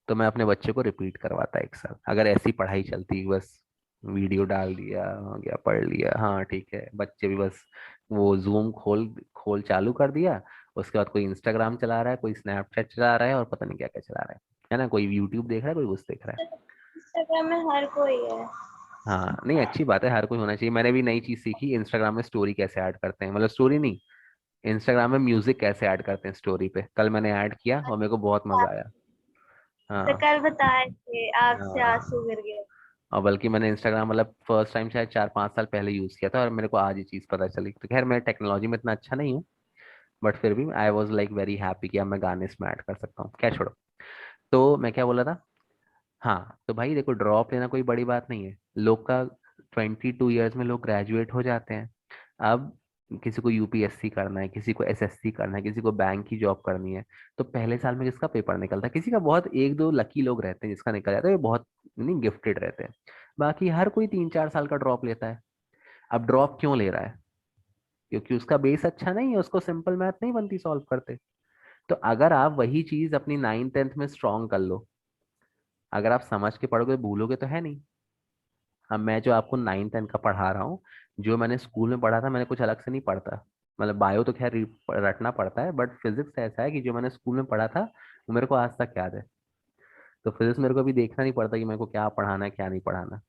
[SPEAKER 1] तो मैं अपने बच्चे को रिपीट करवाता 1 साल, अगर ऐसी पढ़ाई चलती। बस वीडियो डाल दिया, हो गया, पढ़ लिया, हाँ ठीक है, बच्चे भी बस वो जूम खोल खोल चालू कर दिया, उसके बाद कोई इंस्टाग्राम चला रहा है, कोई स्नैपचैट चला रहा है, और पता नहीं क्या क्या चला रहा है ना, कोई यूट्यूब देख रहा है, कोई कुछ देख रहा है।
[SPEAKER 5] इंस्टाग्राम में हर कोई है।
[SPEAKER 1] हाँ नहीं, अच्छी बात है, हर कोई होना चाहिए। मैंने भी नई चीज सीखी, इंस्टाग्राम में स्टोरी कैसे ऐड करते हैं, मतलब स्टोरी नहीं, इंस्टाग्राम में म्यूजिक कैसे ऐड करते हैं स्टोरी पे। कल मैंने ऐड किया और मेरे को बहुत मजा आया।
[SPEAKER 5] तो
[SPEAKER 1] हाँ
[SPEAKER 5] कल बताए थे आग से
[SPEAKER 1] हाँ।
[SPEAKER 5] आंसू गिर गए।
[SPEAKER 1] और बल्कि मैंने इंस्टाग्राम मतलब फर्स्ट टाइम शायद 4-5 साल पहले यूज किया था, और मेरे को आज ये चीज पता चली। तो खैर मैं टेक्नोलॉजी में इतना अच्छा नहीं हूँ, बट फिर भी I was like very happy कि अब मैं गाने इसमें ऐड कर सकता हूँ। क्या छोड़ो। तो मैं क्या बोला था? हाँ तो भाई देखो, ड्रॉप लेना कोई बड़ी बात नहीं है। लोग का 22 ईयर्स में लोग ग्रेजुएट हो जाते हैं। अब किसी को यूपीएससी करना है, किसी को एसएससी करना है, किसी को बैंक की जॉब करनी है, तो पहले साल में किसका पेपर निकलता है? किसी का, बहुत एक दो लकी लोग रहते हैं जिसका निकल जाता है, वो बहुत नहीं गिफ्टेड रहते हैं। बाकी हर कोई 3-4 साल का ड्रॉप लेता है। अब ड्रॉप क्यों ले रहा है? क्योंकि उसका बेस अच्छा नहीं है, उसको सिंपल मैथ नहीं बनती सॉल्व करते। तो अगर आप वही चीज अपनी 9th 10th में स्ट्रॉन्ग कर लो, अगर आप समझ के पढ़ोगे, भूलोगे तो है नहीं। अब मैं जो आपको 9th 10th का पढ़ा रहा हूँ, जो मैंने स्कूल में पढ़ा था, मैंने कुछ अलग से नहीं पढ़ता। मतलब बायो तो खैर रटना पड़ता है, बट फिजिक्स ऐसा है कि जो मैंने स्कूल में पढ़ा था वो मेरे को आज तक याद है। तो फिजिक्स मेरे को अभी देखना नहीं पड़ता कि मेरे को क्या पढ़ाना है क्या नहीं पढ़ाना,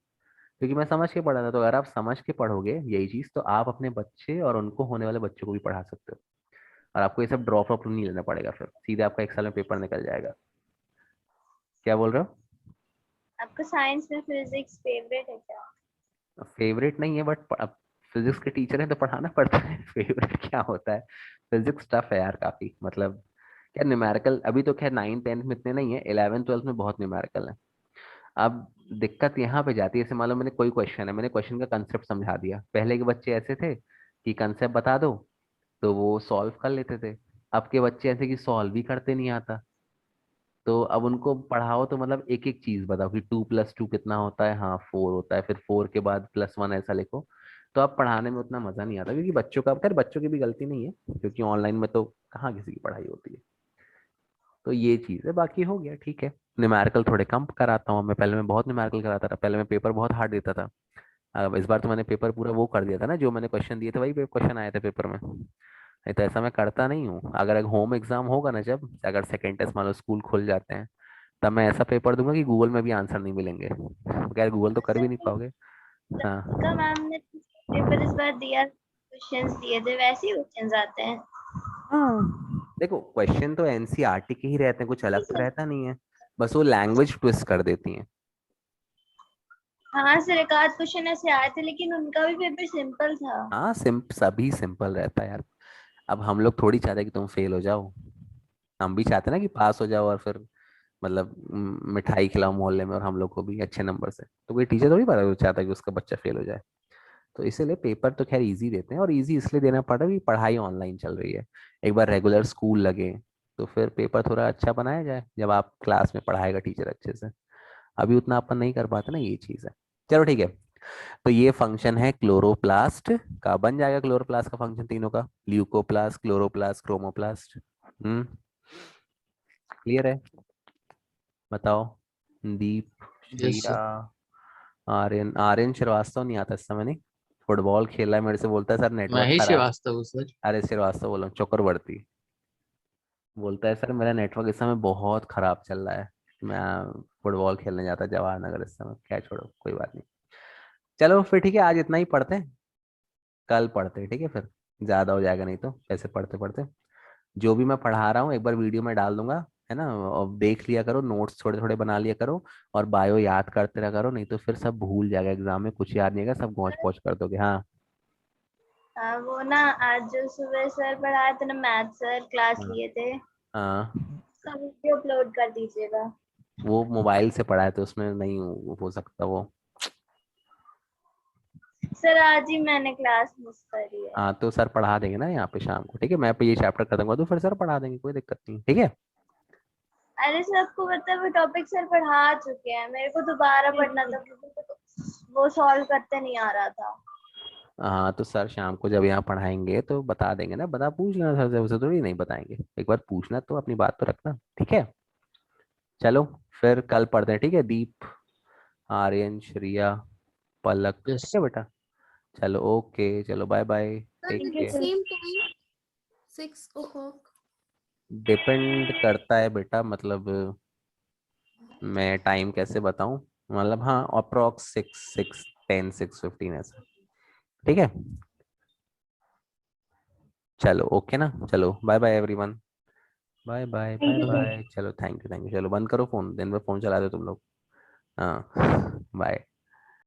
[SPEAKER 1] क्योंकि मैं समझ के पढ़ा था। तो अगर आप समझ के पढ़ोगे यही चीज, तो आप अपने बच्चे और उनको होने वाले बच्चों को भी पढ़ा सकते हो। और आपको ये सब ड्रॉप अप नहीं लेना पड़ेगा, फिर सीधे आपका 1 साल में पेपर निकल जाएगा। क्या बोल रहे हो?
[SPEAKER 5] आपका साइंस में फिजिक्स फेवरेट है क्या?
[SPEAKER 1] फेवरेट नहीं है, बट अब फिजिक्स के टीचर हैं तो पढ़ाना पड़ता है। फेवरेट क्या होता है? फिजिक्स टफ है यार काफी, मतलब क्या न्यूमेरिकल, अभी तो खैर 9th 10th में इतने नहीं है, 11th 12th में बहुत न्यूमेरिकल है। अब दिक्कत यहाँ पे जाती है, जैसे मान लो मैंने कोई क्वेश्चन है, मैंने क्वेश्चन का कंसेप्ट समझा दिया, पहले के बच्चे ऐसे थे कि कंसेप्ट बता दो तो वो सॉल्व कर लेते थे। अब के बच्चे ऐसे कि सॉल्व भी करते नहीं आता। तो अब उनको पढ़ाओ तो मतलब एक एक चीज बताओ कि 2+2 कितना होता है, हाँ 4 होता है, फिर 4 के बाद +1 ऐसा लिखो। तो अब पढ़ाने में उतना मजा नहीं आता, क्योंकि बच्चों का, खैर बच्चों की भी गलती नहीं है, क्योंकि ऑनलाइन में तो कहाँ किसी की पढ़ाई होती है। तो ये चीज है, बाकी हो गया ठीक है। न्यूमेरिकल थोड़े कम कराता हूँ मैं, पहले मैं बहुत न्यूमेरिकल कराता था, पहले मैं पेपर बहुत हार्ड देता था। अब इस बार तो मैंने पेपर पूरा वो कर दिया था ना, जो मैंने क्वेश्चन दिए थे वही क्वेश्चन आए थे पेपर में। नहीं तो ऐसा मैं करता नहीं हूँ। अगर होम एग्जाम होगा ना, जब अगर सेकेंड टेस्ट मान लो स्कूल खुल जाते हैं, तब मैं ऐसा पेपर दूंगा कि गूगल में भी आंसर नहीं मिलेंगे। खैर गूगल तो कर
[SPEAKER 5] सर
[SPEAKER 1] भी नहीं पाओगे।
[SPEAKER 5] राधिका
[SPEAKER 1] हाँ
[SPEAKER 5] मैम ने पेपर इस बार दिया, क्वेश्चंस दिए थे वैसे ही क्वेश्चंस आते हैं।
[SPEAKER 1] हाँ, देखो क्वेश्चन तो एनसीईआरटी के ही रहते हैं, कुछ अलग तो रहता नहीं है। बस वो लैंग्वेज ट्विस्ट कर देती हैं।
[SPEAKER 5] हाँ सर, एक आध क्वेश्चन ऐसे आए थे लेकिन उनका भी पेपर सिंपल था।
[SPEAKER 1] हाँ सभी सिंपल रहता है यार। अब हम लोग थोड़ी चाहते कि तुम फेल हो जाओ, हम भी चाहते ना कि पास हो जाओ, और फिर मतलब मिठाई खिलाओ मोहल्ले में, और हम लोग को भी अच्छे नंबर से। तो कोई टीचर थोड़ी पता चाहता कि उसका बच्चा फेल हो जाए। तो इसीलिए पेपर तो खैर इजी देते हैं, और इजी इसलिए देना पड़ रहा है कि पढ़ाई ऑनलाइन चल रही है। एक बार रेगुलर स्कूल लगे तो फिर पेपर थोड़ा अच्छा बनाया जाए, जब आप क्लास में पढ़ाएगा टीचर अच्छे से। अभी उतना अपन नहीं कर पाते ना, ये चीज़ है। चलो ठीक है। तो ये फंक्शन है क्लोरोप्लास्ट का, बन जाएगा क्लोरोप्लास्ट का फंक्शन तीनों का, ल्यूकोप्लास्ट, क्लोरोप्लास्ट, क्रोमोप्लास्ट। क्लियर है? बताओ। दीप,
[SPEAKER 4] यस
[SPEAKER 1] श्रेया,
[SPEAKER 4] सर।
[SPEAKER 1] आर्यन, आर्यन श्रीवास्तव नहीं आता इस समय, नहीं। फुटबॉल खेल रहा है, मेरे से बोलता है सर नेटवर्क
[SPEAKER 4] महेश
[SPEAKER 1] खराब।
[SPEAKER 4] श्रीवास्तव हूँ सर।
[SPEAKER 1] अरे श्रीवास्तव बोलो, चक्रवर्ती। बोलता है सर मेरा नेटवर्क इस समय बहुत खराब चल रहा है, मैं फुटबॉल खेलने जाता जवाहर नगर इस समय। क्या छोड़ो, कोई बात नहीं। चलो फिर ठीक है, आज इतना ही पढ़ते हैं, कल पढ़ते हैं ठीक है फिर। ज्यादा हो जाएगा नहीं तो ऐसे पढ़ते पढ़ते। जो भी मैं पढ़ा रहा हूँ एक बार वीडियो में डाल दूंगा, है ना, और देख लिया करो, नोट्स थोड़े थोड़े बना लिया करो, और बायो याद करते रहा करो, नहीं तो फिर सब भूल जाएगा, एग्जाम में कुछ याद नहीं आएगा, सब गौच पौच कर दोगे। हाँ
[SPEAKER 5] हाँ वो ना, आज जो सुबह सर पढ़ाए थे ना, मैथ सर क्लास
[SPEAKER 1] हाँ
[SPEAKER 5] लिए थे,
[SPEAKER 1] हाँ।
[SPEAKER 5] उसका वीडियो अपलोड कर दीजिएगा।
[SPEAKER 1] वो मोबाइल से पढ़ा है तो उसमें नहीं हो सकता वो।
[SPEAKER 5] सर आज ही मैंने क्लास मिस करी है।
[SPEAKER 1] हाँ तो सर पढ़ा देंगे ना यहाँ पे शाम को, ठीक है। मैं पे ये चैप्टर खत्म कर दूँ फिर सर पढ़ा देंगे, कोई दिक्कत नहीं, ठीक है।
[SPEAKER 5] अरे सर आपको पता है वो टॉपिक सर पढ़ा चुके हैं, मेरे को दोबारा पढ़ना था क्योंकि वो सॉल्व करते नहीं आ रहा था।
[SPEAKER 1] हाँ तो सर शाम को जब यहाँ पढ़ाएंगे तो बता देंगे ना, बता पूछ लेना सर से, उसे थोड़ी नहीं बताएंगे, एक बार पूछना तो अपनी बात तो रखना, ठीक है। चलो फिर कल पढ़ते हैं, ठीक है। दीप, आर्यन, श्रिया, पलक, ठीक
[SPEAKER 4] यस
[SPEAKER 1] है बेटा। चलो ओके, चलो bye bye, take
[SPEAKER 2] Thank you,
[SPEAKER 1] care.
[SPEAKER 2] sir.
[SPEAKER 6] Same time 6 o'clock.
[SPEAKER 1] Depend करता है बेटा, मतलब मैं टाइम कैसे बताऊं, मतलब हाँ अप्रोक्स 6:10 6:15 ऐसा, ठीक है। चलो ओके ना, चलो bye bye everyone, bye bye
[SPEAKER 2] Thank
[SPEAKER 1] bye
[SPEAKER 2] you, sir.
[SPEAKER 1] Bye. चलो थैंक यू, चलो बंद करो फोन, दिन भर फोन चला दो तुम लोग। हाँ बाय।